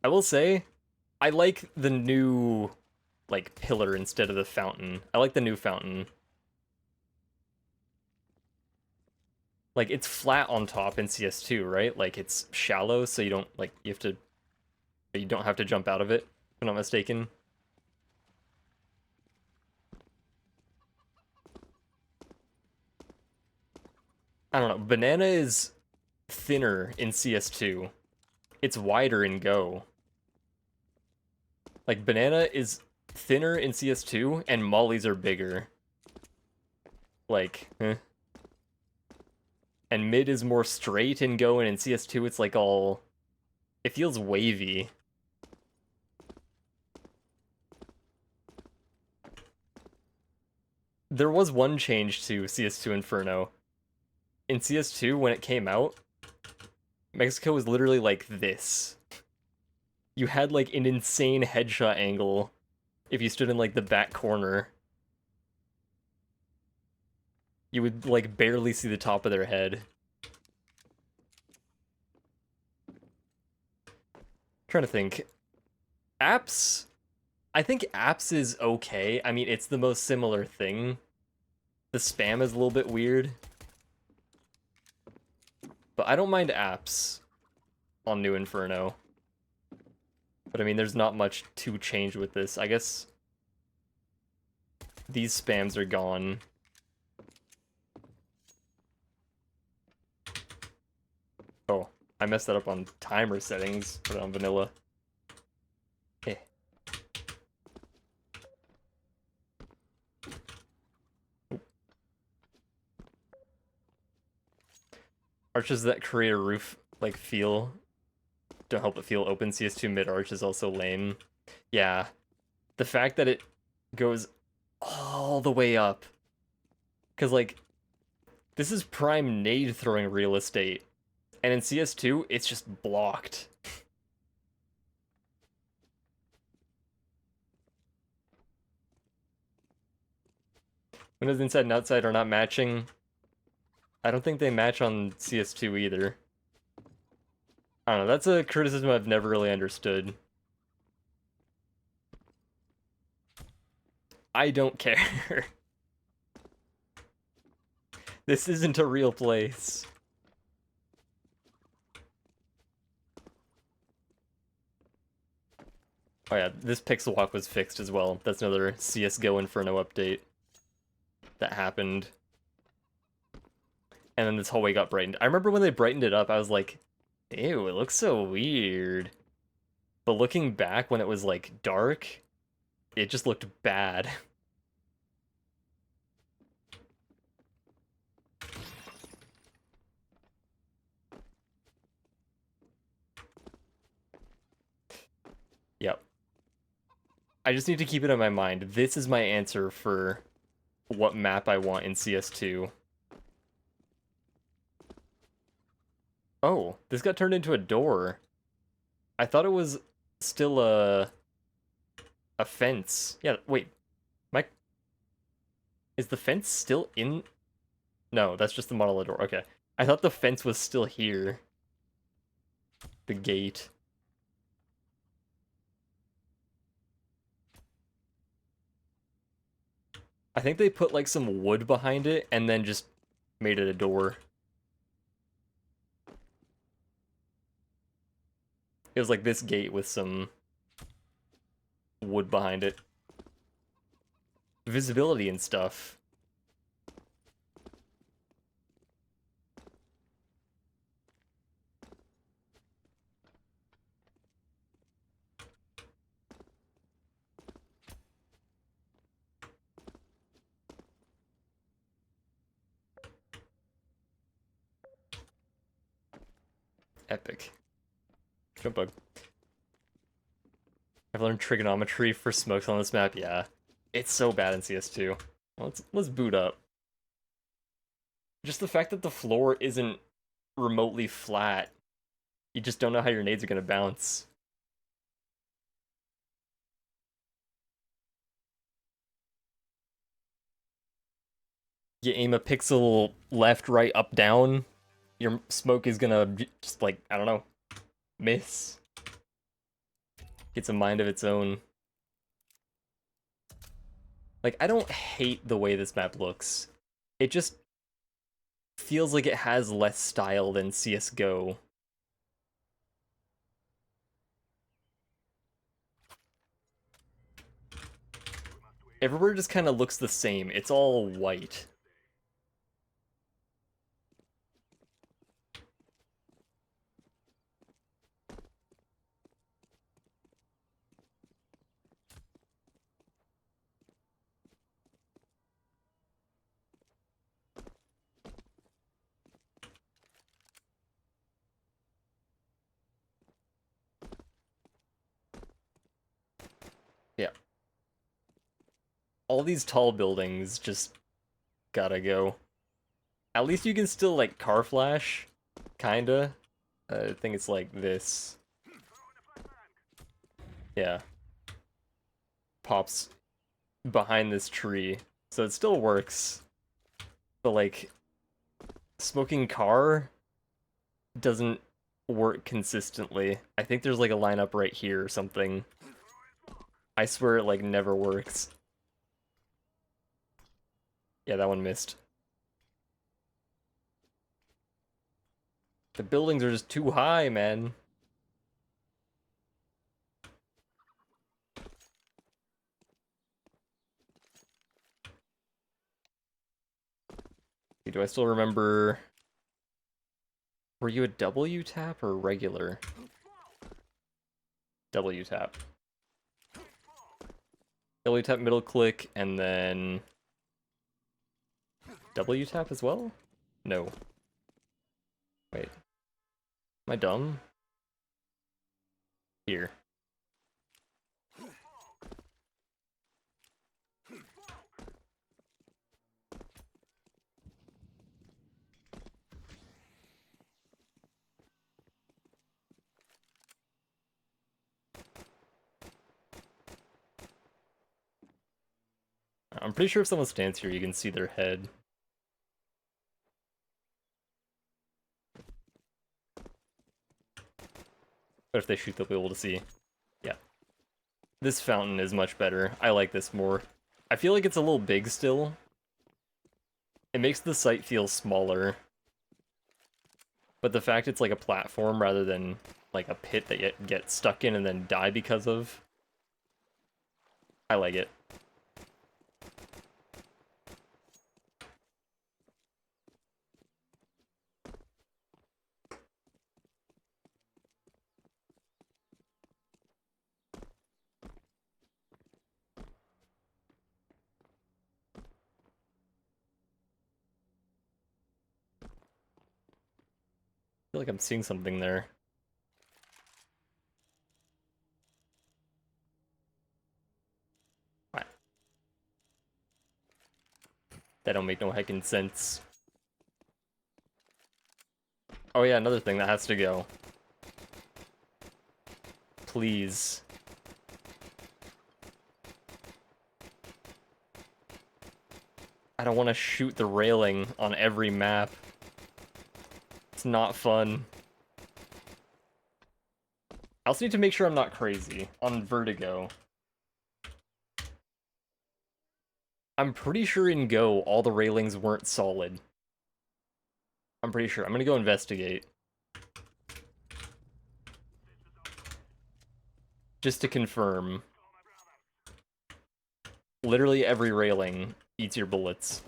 I will say, I like the new, like, pillar instead of the fountain. I like the new fountain. Like, it's flat on top in CS2, right? Like, it's shallow, so you don't, like, you don't have to jump out of it, if I'm not mistaken. I don't know. Banana is thinner in CS2. It's wider in Go. Like, Banana is thinner in CS2, and mollies are bigger. Like, And mid is more straight in Go, and in CS2 it's like all... It feels wavy. There was one change to CS2 Inferno. In CS2, when it came out, Mexico was literally like this. You had like an insane headshot angle if you stood in like the back corner. You would like barely see the top of their head. Trying to think. Apps? I think apps is okay. I mean, it's the most similar thing. The spam is a little bit weird. But I don't mind apps on New Inferno. But I mean, there's not much to change with this. I guess these spams are gone. Oh, I messed that up on timer settings. Put it on vanilla. Eh. Arches that create a roof like feel don't help it feel open. CS2 mid arch is also lame. Yeah. The fact that it goes all the way up. Because, like, this is prime nade throwing real estate. And in CS2, it's just blocked. Windows inside and outside are not matching. I don't think they match on CS2 either. I don't know, that's a criticism I've never really understood. I don't care. This isn't a real place. Oh yeah, this pixel walk was fixed as well. That's another CSGO Inferno update that happened. And then this hallway got brightened. I remember when they brightened it up, I was like, ew, it looks so weird. But looking back when it was like dark, it just looked bad. Yep. I just need to keep it in my mind. This is my answer for what map I want in CS2. Oh, this got turned into a door. I thought it was still a fence. Yeah, wait. Is the fence still in? No, that's just the model of the door. Okay. I thought the fence was still here. The gate. I think they put like some wood behind it and then just made it a door. It was like this gate with some wood behind it. Visibility and stuff. Epic. Jump bug. I've learned trigonometry for smokes on this map. Yeah, it's so bad in CS2. Let's boot up. Just the fact that the floor isn't remotely flat, you just don't know how your nades are gonna bounce. You aim a pixel left, right, up, down, your smoke is gonna just like, I don't know, miss. It's a mind of its own. Like, I don't hate the way this map looks. It just feels like it has less style than CSGO. Everywhere just kind of looks the same. It's all white. Yeah. All these tall buildings just gotta go. At least you can still, like, car flash. Kinda. I think it's like this. Yeah. Pops behind this tree. So it still works. But, like, smoking car doesn't work consistently. I think there's, like, a lineup right here or something. I swear it, like, never works. Yeah, that one missed. The buildings are just too high, man. Do I still remember... Were you a W tap or regular? W tap. W tap middle click, and then... W tap as well? No. Wait. Am I dumb? Here. I'm pretty sure if someone stands here, you can see their head. But if they shoot, they'll be able to see. Yeah. This fountain is much better. I like this more. I feel like it's a little big still. It makes the site feel smaller. But the fact it's like a platform rather than like a pit that you get stuck in and then die because of, I like it. I feel like I'm seeing something there. That don't make no heckin' sense. Oh yeah, another thing that has to go. Please. I don't want to shoot the railing on every map. It's not fun. I also need to make sure I'm not crazy on Vertigo. I'm pretty sure in Go, all the railings weren't solid. I'm pretty sure. I'm gonna go investigate. Just to confirm. Literally every railing eats your bullets.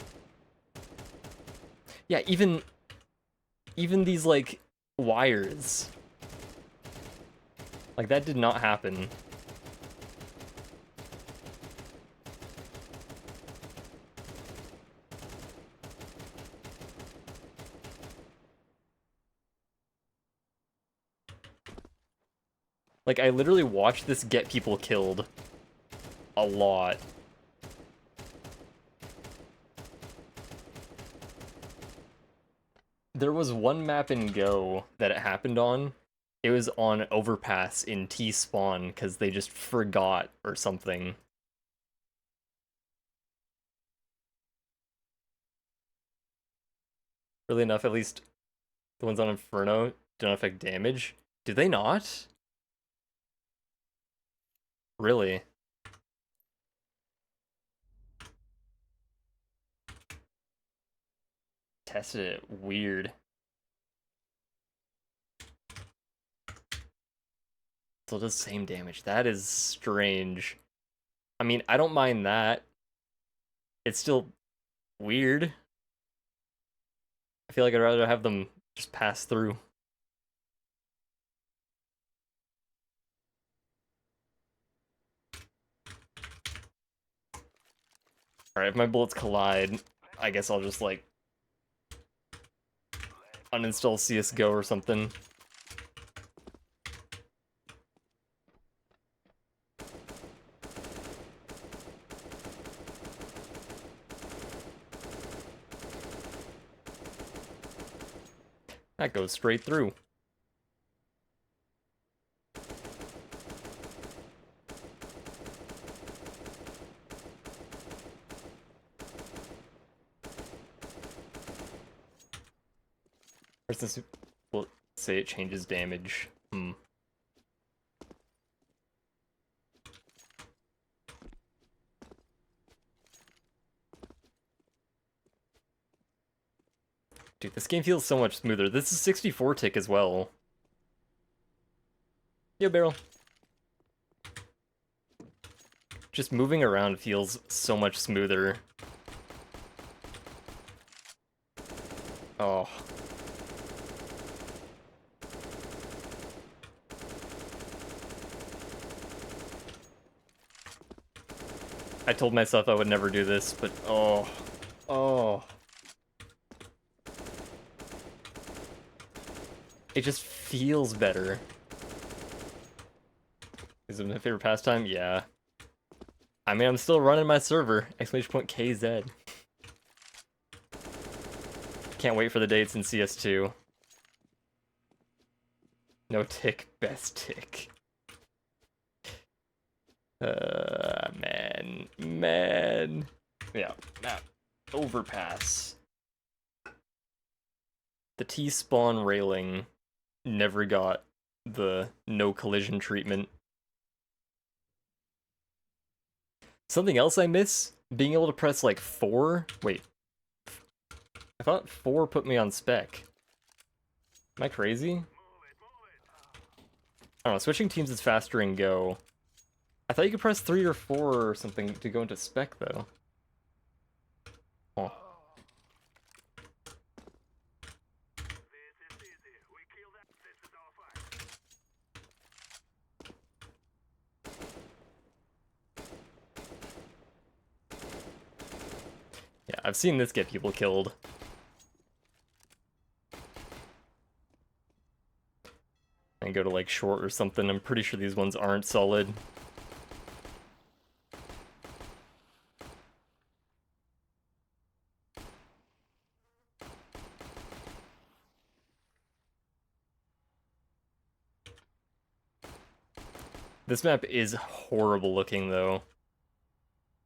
Yeah, even these, like, wires. Like, that did not happen. Like, I literally watched this get people killed a lot. There was one map in Go that it happened on. It was on Overpass in T-Spawn, because they just forgot or something. Really enough, at least the ones on Inferno don't affect damage. Do they not? Really? Tested it. Weird. Still does the same damage. That is strange. I mean, I don't mind that. It's still weird. I feel like I'd rather have them just pass through. Alright, if my bullets collide, I guess I'll just, like, uninstall CSGO or something. That goes straight through. Or since we'll say it changes damage. Dude, this game feels so much smoother. This is 64 tick as well. Yo, barrel. Just moving around feels so much smoother. Oh. I told myself I would never do this, but oh. Oh. It just feels better. Is it my favorite pastime? Yeah. I mean, I'm still running my server. !KZ. Can't wait for the dates in CS2. No tick, best tick. Man. Yeah, map. Overpass. The T-spawn railing never got the no collision treatment. Something else I miss? Being able to press, like, 4? Wait. I thought 4 put me on spec. Am I crazy? I don't know, switching teams is faster in Go. I thought you could press 3 or 4 or something to go into spec, though. Huh. Yeah, I've seen this get people killed. And go to, like, short or something. I'm pretty sure these ones aren't solid. This map is horrible looking, though.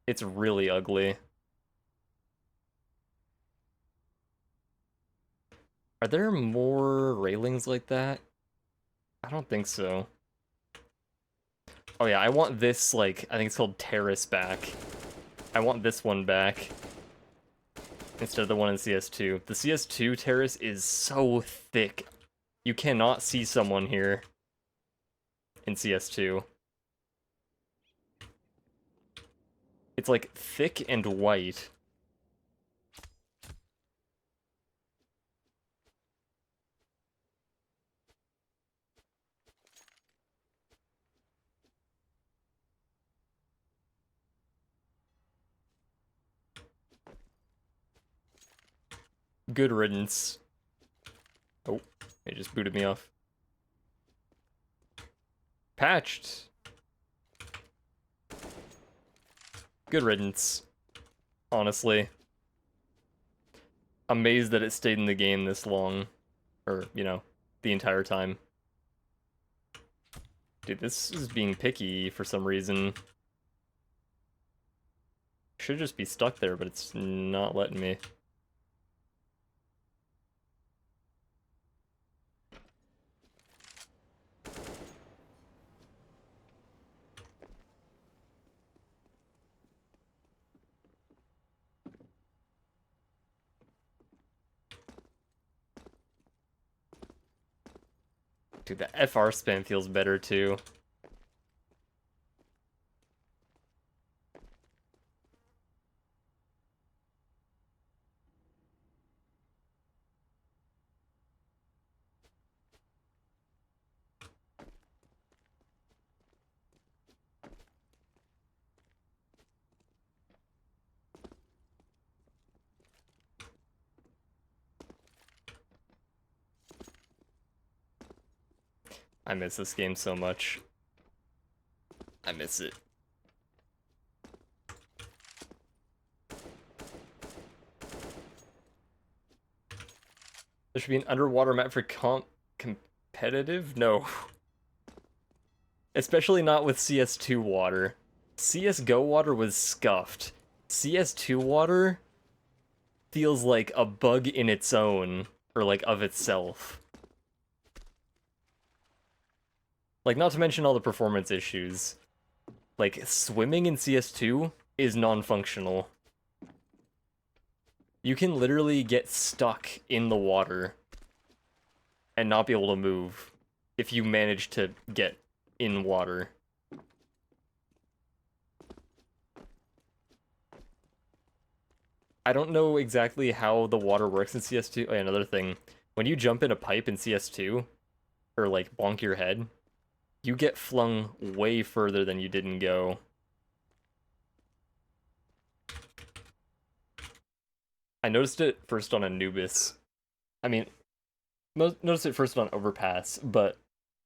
It's really ugly. Are there more railings like that? I don't think so. Oh yeah, I want this, like, I think it's called Terrace back. I want this one back. Instead of the one in CS2. The CS2 Terrace is so thick. You cannot see someone here in CS2. It's like thick and white. Good riddance. Oh, it just booted me off. Patched. Good riddance. Honestly. Amazed that it stayed in the game this long. Or, you know, the entire time. Dude, this is being picky for some reason. Should just be stuck there, but it's not letting me. Dude, the FR spam feels better too. I miss this game so much. I miss it. There should be an underwater map for competitive? No. Especially not with CS2 water. CSGO water was scuffed. CS2 water feels like a bug in its own, or like of itself. Like, not to mention all the performance issues. Like, swimming in CS2 is non-functional. You can literally get stuck in the water and not be able to move if you manage to get in water. I don't know exactly how the water works in CS2. Oh, yeah, another thing. When you jump in a pipe in CS2, or like bonk your head, you get flung way further than you didn't go. I noticed it first on Anubis. I mean, noticed it first on Overpass, but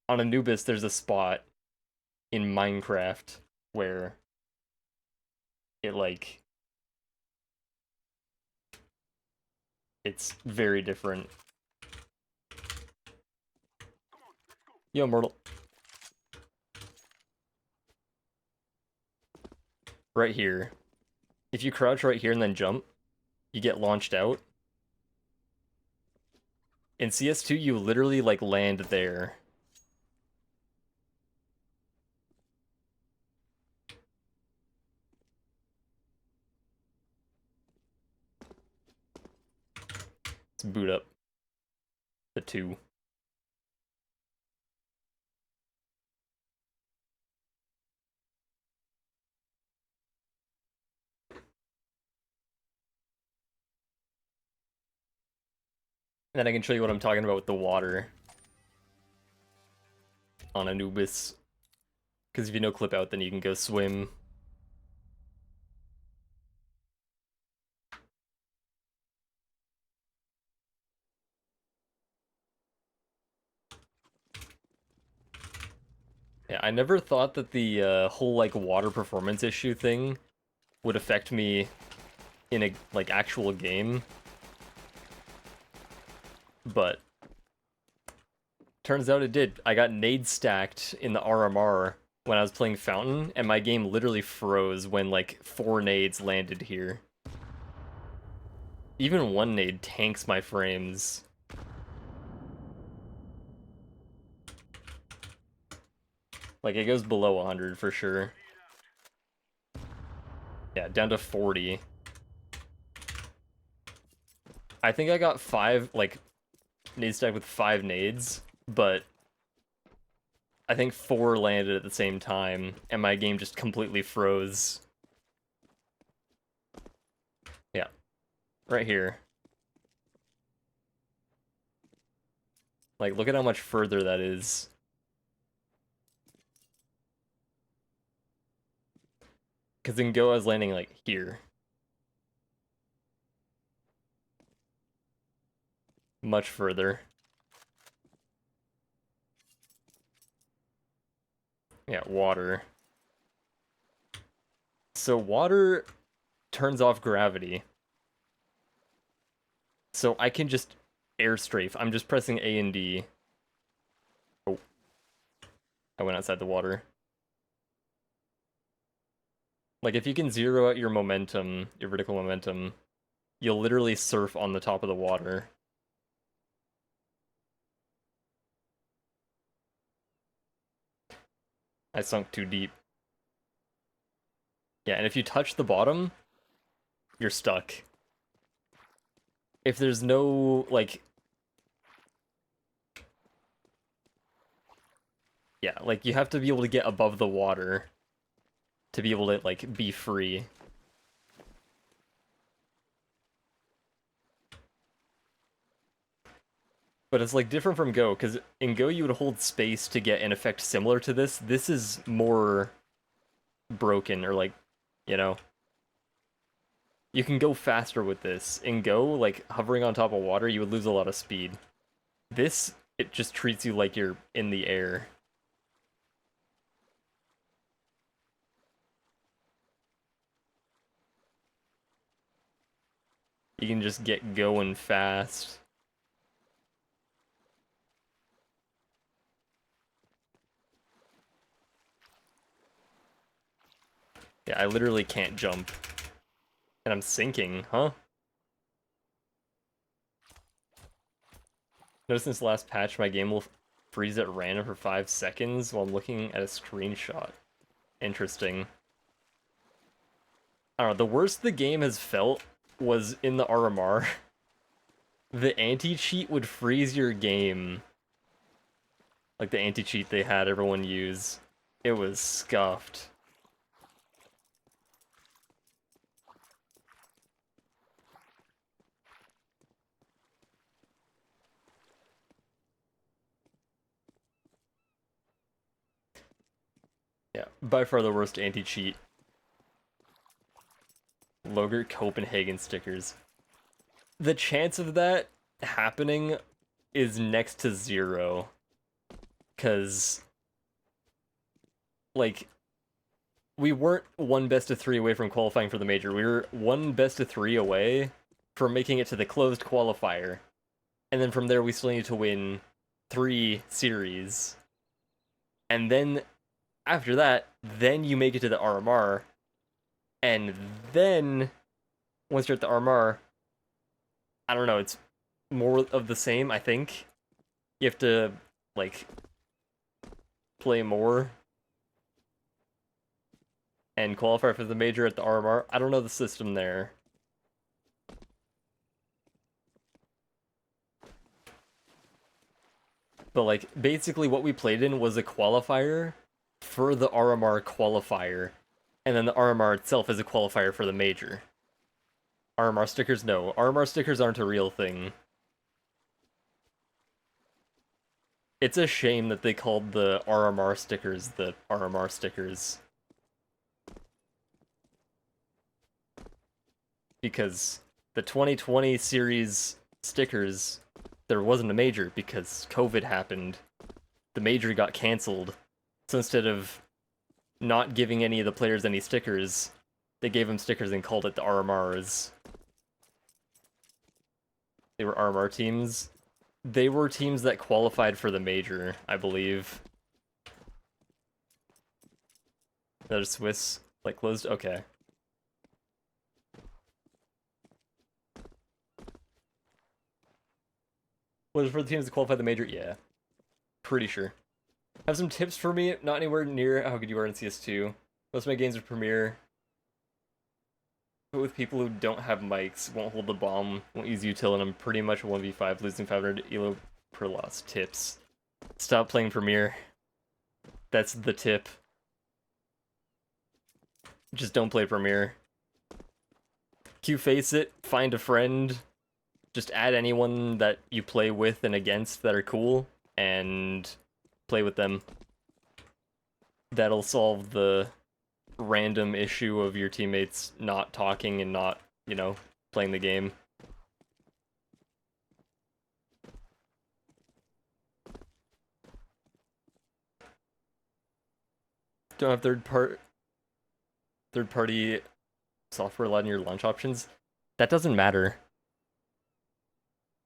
on Anubis there's a spot in Minecraft where it like it's very different. Yo, Mortal. Right here. If you crouch right here and then jump, you get launched out. In CS2, you literally like land there. Let's boot up the 2. And then I can show you what I'm talking about with the water on Anubis. Because if you know clip out, then you can go swim. Yeah, I never thought that the whole like water performance issue thing would affect me in a like actual game. But turns out it did. I got nade stacked in the RMR when I was playing Fountain, and my game literally froze when like 4 nades landed here. Even 1 nade tanks my frames. Like, it goes below 100 for sure. Yeah, down to 40. I think I got 5, like, nade stacked with 5 nades, but I think 4 landed at the same time, and my game just completely froze. Yeah. Right here. Like, look at how much further that is. Because in Go, I was landing, like, here. Much further. Yeah, water. So water turns off gravity. So I can just air strafe. I'm just pressing A and D. Oh, I went outside the water. Like, if you can zero out your momentum, your vertical momentum, you'll literally surf on the top of the water. I sunk too deep. Yeah, and if you touch the bottom, you're stuck. If there's no, like... Yeah, like, you have to be able to get above the water to be able to, like, be free. But it's, like, different from Go, because in Go you would hold space to get an effect similar to this. This is more broken, or, like, you know... You can go faster with this. In Go, like, hovering on top of water, you would lose a lot of speed. This, it just treats you like you're in the air. You can just get going fast. Yeah, I literally can't jump. And I'm sinking, huh? Notice since last patch, my game will freeze at random for 5 seconds while I'm looking at a screenshot. Interesting. I don't know, the worst the game has felt was in the RMR. The anti-cheat would freeze your game. Like the anti-cheat they had everyone use. It was scuffed. Yeah, by far the worst anti-cheat. Loagurt Copenhagen stickers. The chance of that happening is next to 0. Because, like, we weren't one best of 3 away from qualifying for the major. We were one best of 3 away from making it to the closed qualifier. And then from there, we still need to win 3 series. And then, after that, then you make it to the RMR. And then, once you're at the RMR, I don't know, it's more of the same, I think. You have to, like, play more and qualify for the major at the RMR. I don't know the system there. But, like, basically what we played in was a qualifier for the RMR qualifier. And then the RMR itself is a qualifier for the major. RMR stickers? No. RMR stickers aren't a real thing. It's a shame that they called the RMR stickers the RMR stickers. Because the 2020 series stickers, there wasn't a major because COVID happened. The major got canceled. So instead of not giving any of the players any stickers, they gave them stickers and called it the RMRs. They were RMR teams. They were teams that qualified for the major, I believe. They're Swiss, like, closed? Okay. Was it for the teams that qualified the major? Yeah. Pretty sure. Have some tips for me? Not anywhere near how good you are in CS2. Most of my games are Premiere. But with people who don't have mics, won't hold the bomb, won't use util, and I'm pretty much 1v5, losing 500 elo per loss. Tips. Stop playing Premiere. That's the tip. Just don't play Premiere. Face it, find a friend, just add anyone that you play with and against that are cool, and play with them. That'll solve the random issue of your teammates not talking and not, you know, playing the game. Don't have third party software allowed in your launch options. That doesn't matter.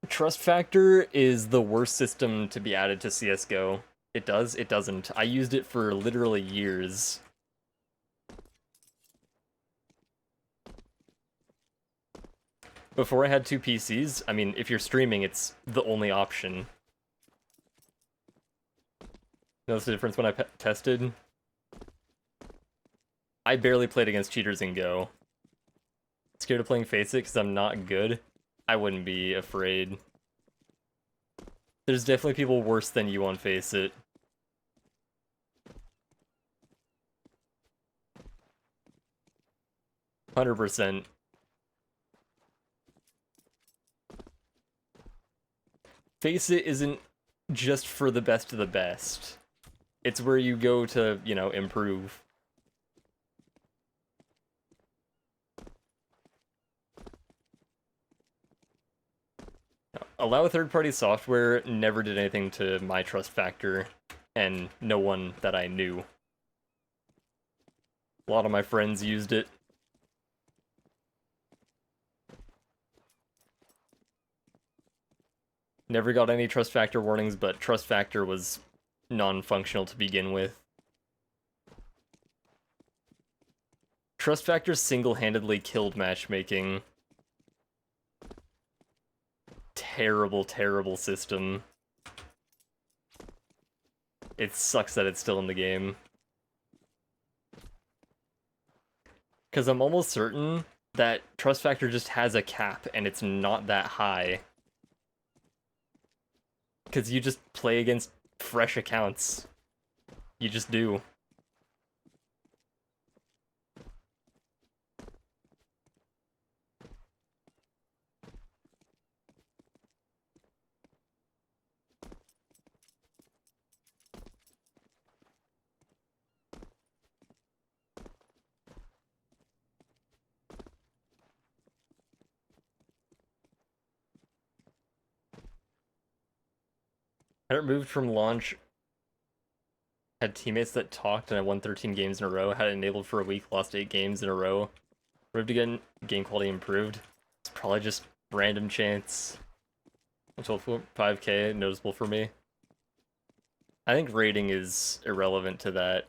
Trust factor is the worst system to be added to CS:GO. It does, it doesn't. I used it for literally years. Before I had two PCs, I mean, if you're streaming, it's the only option. Notice the difference when I tested? I barely played against cheaters in Go. Scared of playing Face It because I'm not good? I wouldn't be afraid. There's definitely people worse than you on Face It. %. Face It isn't just for the best of the best. It's where you go to, you know, improve. Allow third-party software never did anything to my trust factor, and no one that I knew. A lot of my friends used it. Never got any trust factor warnings, but trust factor was non-functional to begin with. Trust factor single-handedly killed matchmaking. Terrible, terrible system. It sucks that it's still in the game. Because I'm almost certain that trust factor just has a cap, and it's not that high. Because you just play against fresh accounts. You just do. I moved from launch, had teammates that talked, and I won 13 games in a row. Had it enabled for a week, lost 8 games in a row. Moved again, game quality improved. It's probably just random chance. 5k, noticeable for me. I think rating is irrelevant to that.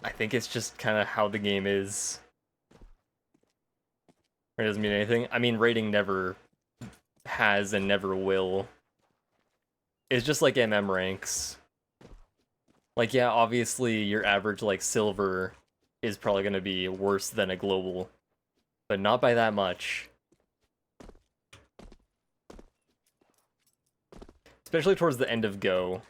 I think it's just kind of how the game is. It doesn't mean anything. I mean, rating never has and never will. It's just like MM ranks. Like, yeah, obviously your average, like, silver is probably going to be worse than a global. But not by that much. Especially towards the end of Go.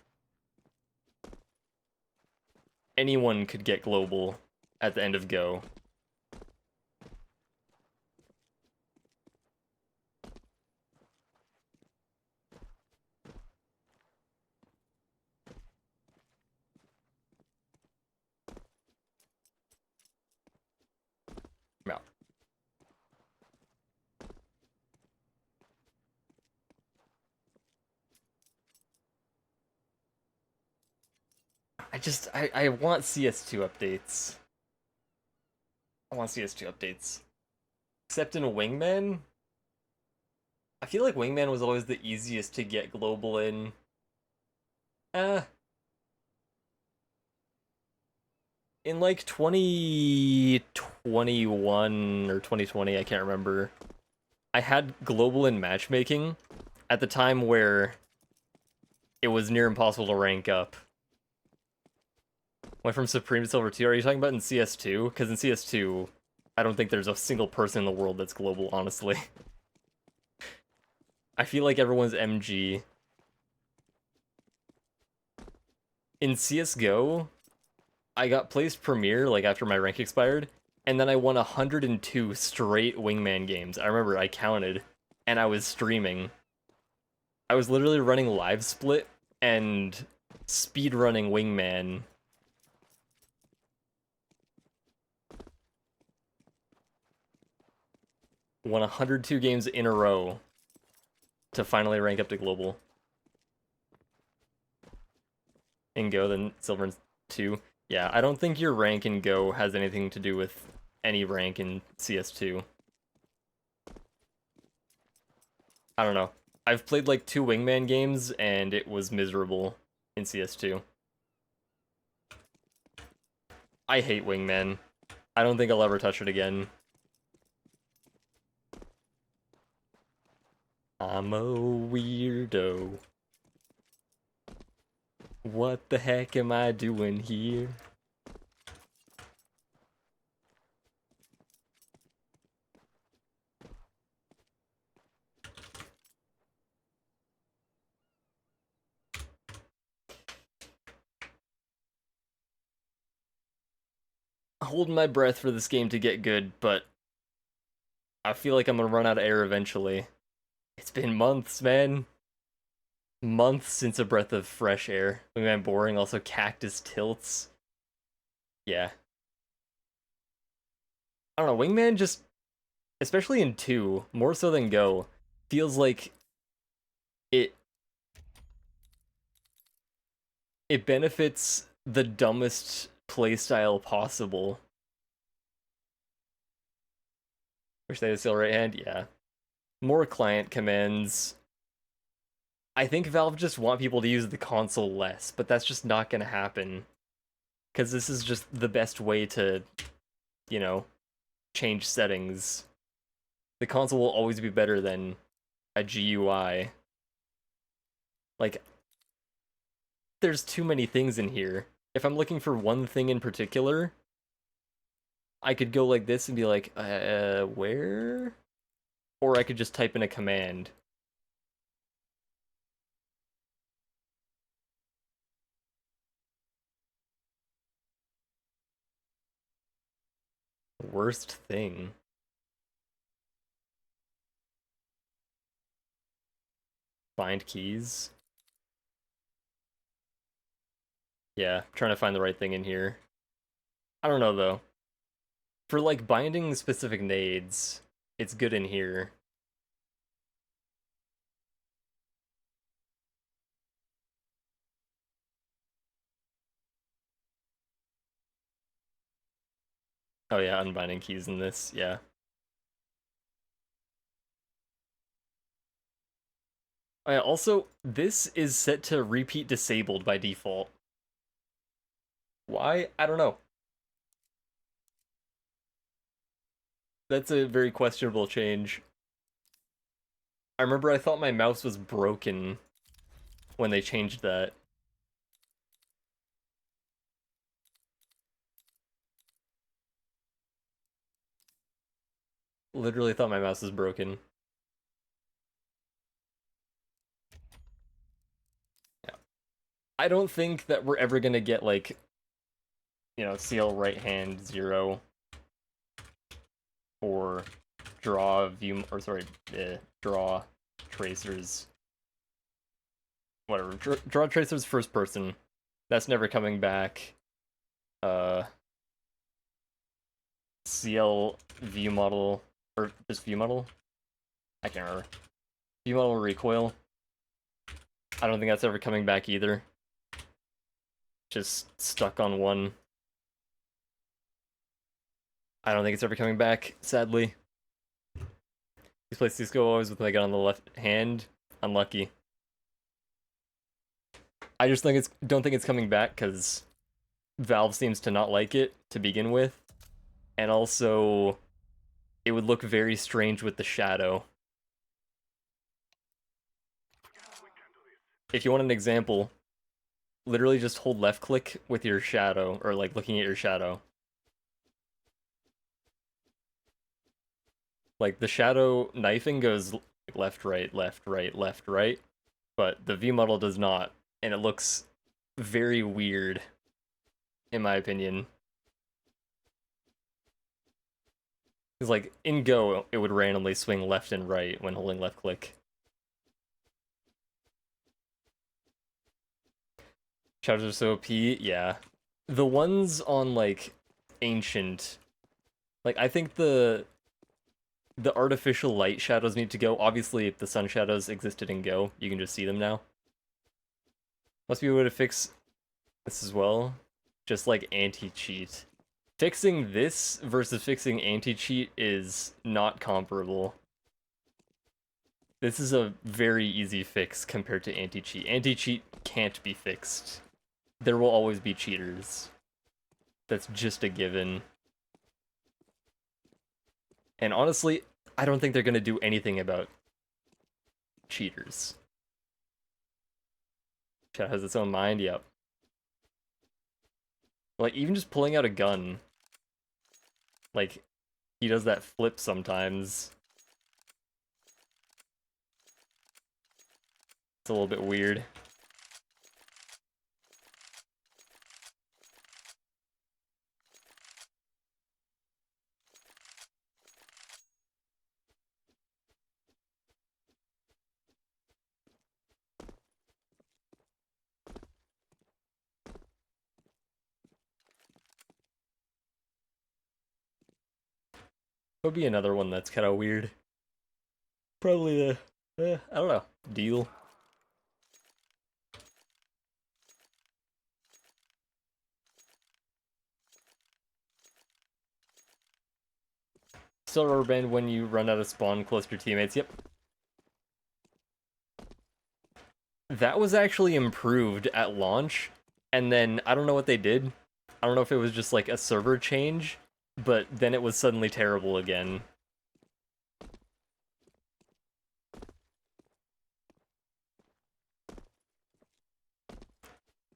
Anyone could get global at the end of Go. Yeah. I want CS2 updates. I want CS2 updates. Except in Wingman, I feel like Wingman was always the easiest to get global in. In like 2021 or 2020, I can't remember, I had global in matchmaking at the time where it was near impossible to rank up. Went from Supreme to Silver 2. Are you talking about in CS2? Because in CS2, I don't think there's a single person in the world that's global, honestly. I feel like everyone's MG. In CSGO, I got placed Premier, like, after my rank expired, and then I won 102 straight Wingman games. I remember I counted, and I was streaming. I was literally running live split and speedrunning Wingman. Won 102 games in a row. to finally rank up to global. In Go, then silver and 2. Yeah, I don't think your rank in Go has anything to do with any rank in CS2. I don't know. I've played like 2 Wingman games, and it was miserable in CS2. I hate Wingman. I don't think I'll ever touch it again. I'm a weirdo. What the heck am I doing here? Holding my breath for this game to get good, but I feel like I'm gonna run out of air eventually. It's been months, man. Months since a breath of fresh air. Wingman boring, also cactus tilts. Yeah. I don't know, Wingman just, especially in 2, more so than Go, feels like it it benefits the dumbest playstyle possible. Wish they had still right hand, yeah. More client commands. I think Valve just want people to use the console less, but that's just not gonna happen. Because this is just the best way to, you know, change settings. The console will always be better than a GUI. Like, there's too many things in here. If I'm looking for one thing in particular, I could go like this and be like, where? Or I could just type in a command. Worst thing. Find keys. Yeah, trying to find the right thing in here. I don't know though. For like binding specific nades, it's good in here. Oh yeah, unbinding keys in this, yeah. Oh, yeah, also, this is set to repeat disabled by default. Why? I don't know. That's a very questionable change. I remember I thought my mouse was broken when they changed that. Literally thought my mouse was broken. Yeah. I don't think that we're ever gonna get like, CL right hand 0 or draw view, or sorry, draw tracers. Whatever. Draw tracers first person. That's never coming back. CL view model, or just view model? I can't remember. View model recoil. I don't think that's ever coming back either. Just stuck on one. I don't think it's ever coming back, sadly. These places go always with my gun on the left hand. Unlucky. I just don't think it's coming back because Valve seems to not like it to begin with. And also, it would look very strange with the shadow. If you want an example, literally just hold left click with your shadow, or like looking at your shadow. Like the shadow knifing goes left, right, left, right, left, right, but the view model does not, and it looks very weird, in my opinion. Because like in Go, it would randomly swing left and right when holding left click. Shadows are so OP, yeah. The ones on like Ancient, like I think the the artificial light shadows need to go. Obviously, if the sun shadows existed in Go, you can just see them now. Must be a way to fix this as well. Just like anti-cheat. Fixing this versus fixing anti-cheat is not comparable. This is a very easy fix compared to anti-cheat. Anti-cheat can't be fixed. There will always be cheaters. That's just a given. And honestly, I don't think they're going to do anything about cheaters. Chat has its own mind, yep. Like, even just pulling out a gun. Like, he does that flip sometimes. It's a little bit weird. Would be another one that's kind of weird. Probably the, I don't know, deal. Still rubber band when you run out of spawn close to your teammates, yep. That was actually improved at launch, and then I don't know what they did. I don't know if it was just like a server change, but then it was suddenly terrible again.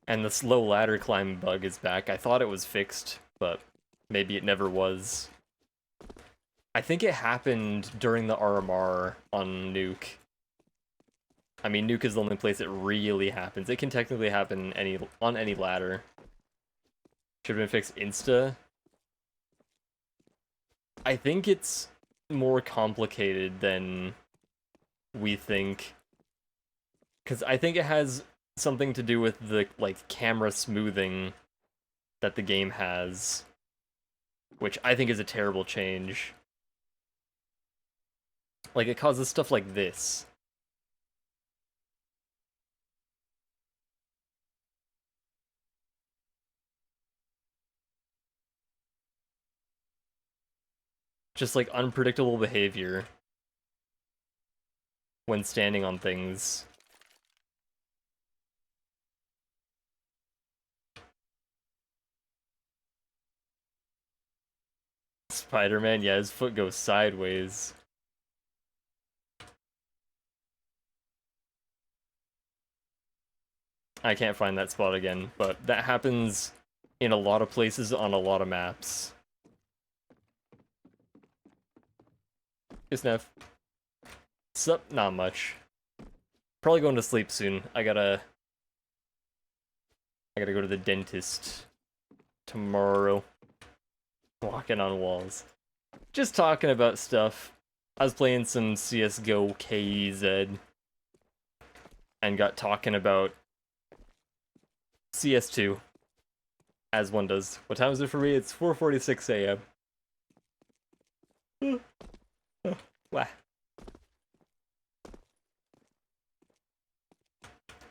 And the slow ladder climb bug is back. I thought it was fixed, but maybe it never was. I think it happened during the RMR on Nuke. I mean, Nuke is the only place it really happens. It can technically happen on any ladder. Should have been fixed insta. I think it's more complicated than we think. Because I think it has something to do with the, like, camera smoothing that the game has. Which I think is a terrible change. Like, it causes stuff like this. Just, like, unpredictable behavior when standing on things. Spider-Man, yeah, his foot goes sideways. I can't find that spot again, but that happens in a lot of places on a lot of maps. Just Neff. Sup? Not much. Probably going to sleep soon. I gotta go to the dentist tomorrow. Walking on walls. Just talking about stuff. I was playing some CSGO KZ and got talking about CS2, as one does. What time is it for me? It's 4:46 a.m. Wow.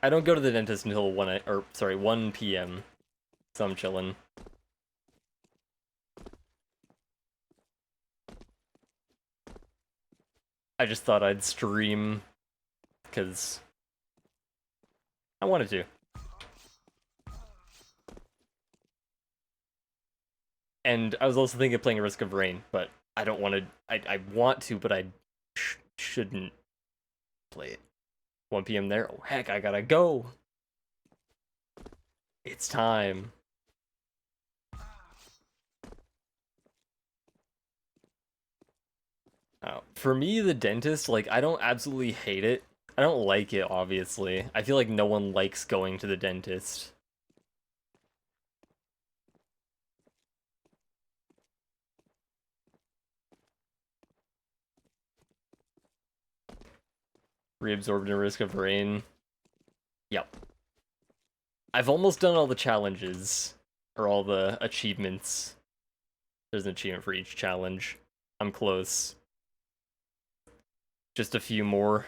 I don't go to the dentist until 1 p.m. So I'm chilling. I just thought I'd stream because I wanted to. And I was also thinking of playing Risk of Rain, but I don't want to. I want to, but I shouldn't play it. 1 p.m. there. Oh, heck, I gotta go. It's time. For me, the dentist, like, I don't absolutely hate it. I don't like it, obviously. I feel like no one likes going to the dentist. Reabsorbed in Risk of Rain. Yep. I've almost done all the challenges. Or all the achievements. There's an achievement for each challenge. I'm close. Just a few more.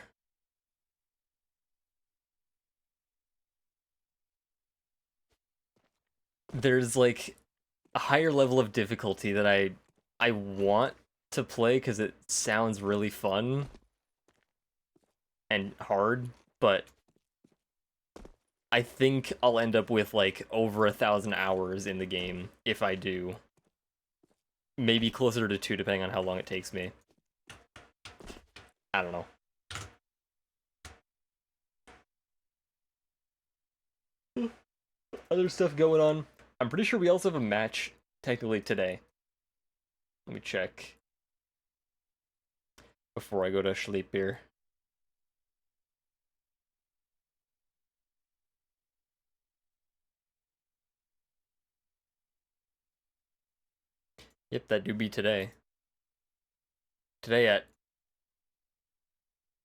There's like a higher level of difficulty that I want to play because it sounds really fun and hard, but I think I'll end up with like over 1,000 hours in the game if I do. Maybe closer to 2 depending on how long it takes me. I don't know. Other stuff going on. I'm pretty sure we also have a match technically today. Let me check before I go to sleep here. Yep, that do be today. Today at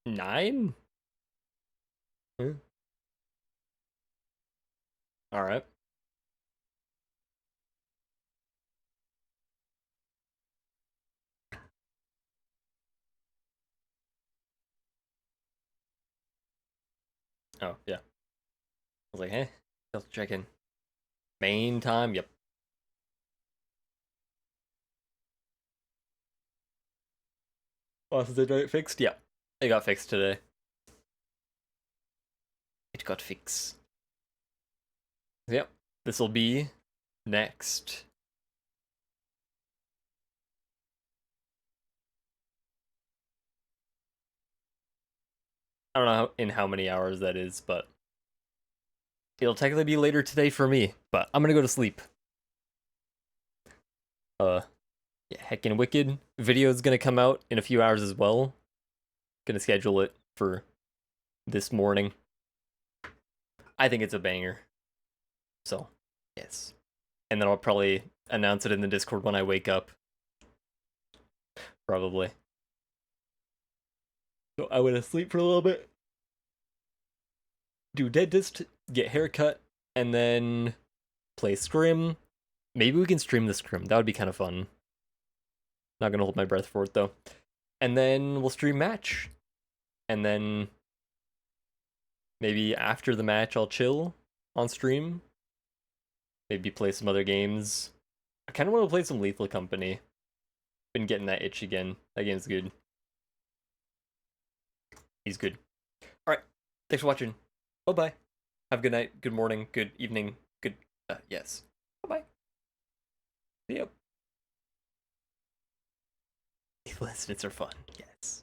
9? Alright. Oh, yeah. I was like, hey, just check in. Main time, yep. Oh, so they got it fixed? Yeah. It got fixed today. It got fixed. Yep. This'll be next. I don't know in how many hours that is, but it'll technically be later today for me, but I'm gonna go to sleep. Yeah, Heckin' Wicked video is gonna come out in a few hours as well. Gonna schedule it for this morning. I think it's a banger. So, yes. And then I'll probably announce it in the Discord when I wake up. Probably. So I went to sleep for a little bit. Do dentist, get haircut, and then play Scrim. Maybe we can stream the Scrim. That would be kind of fun. Not gonna hold my breath for it though. And then we'll stream match. And then maybe after the match I'll chill on stream. Maybe play some other games. I kind of want to play some Lethal Company. Been getting that itch again. That game's good. He's good. Alright. Thanks for watching. Bye-bye. Have a good night, good morning, good evening, good... yes. Bye-bye. See ya. Lessons are fun. Yes.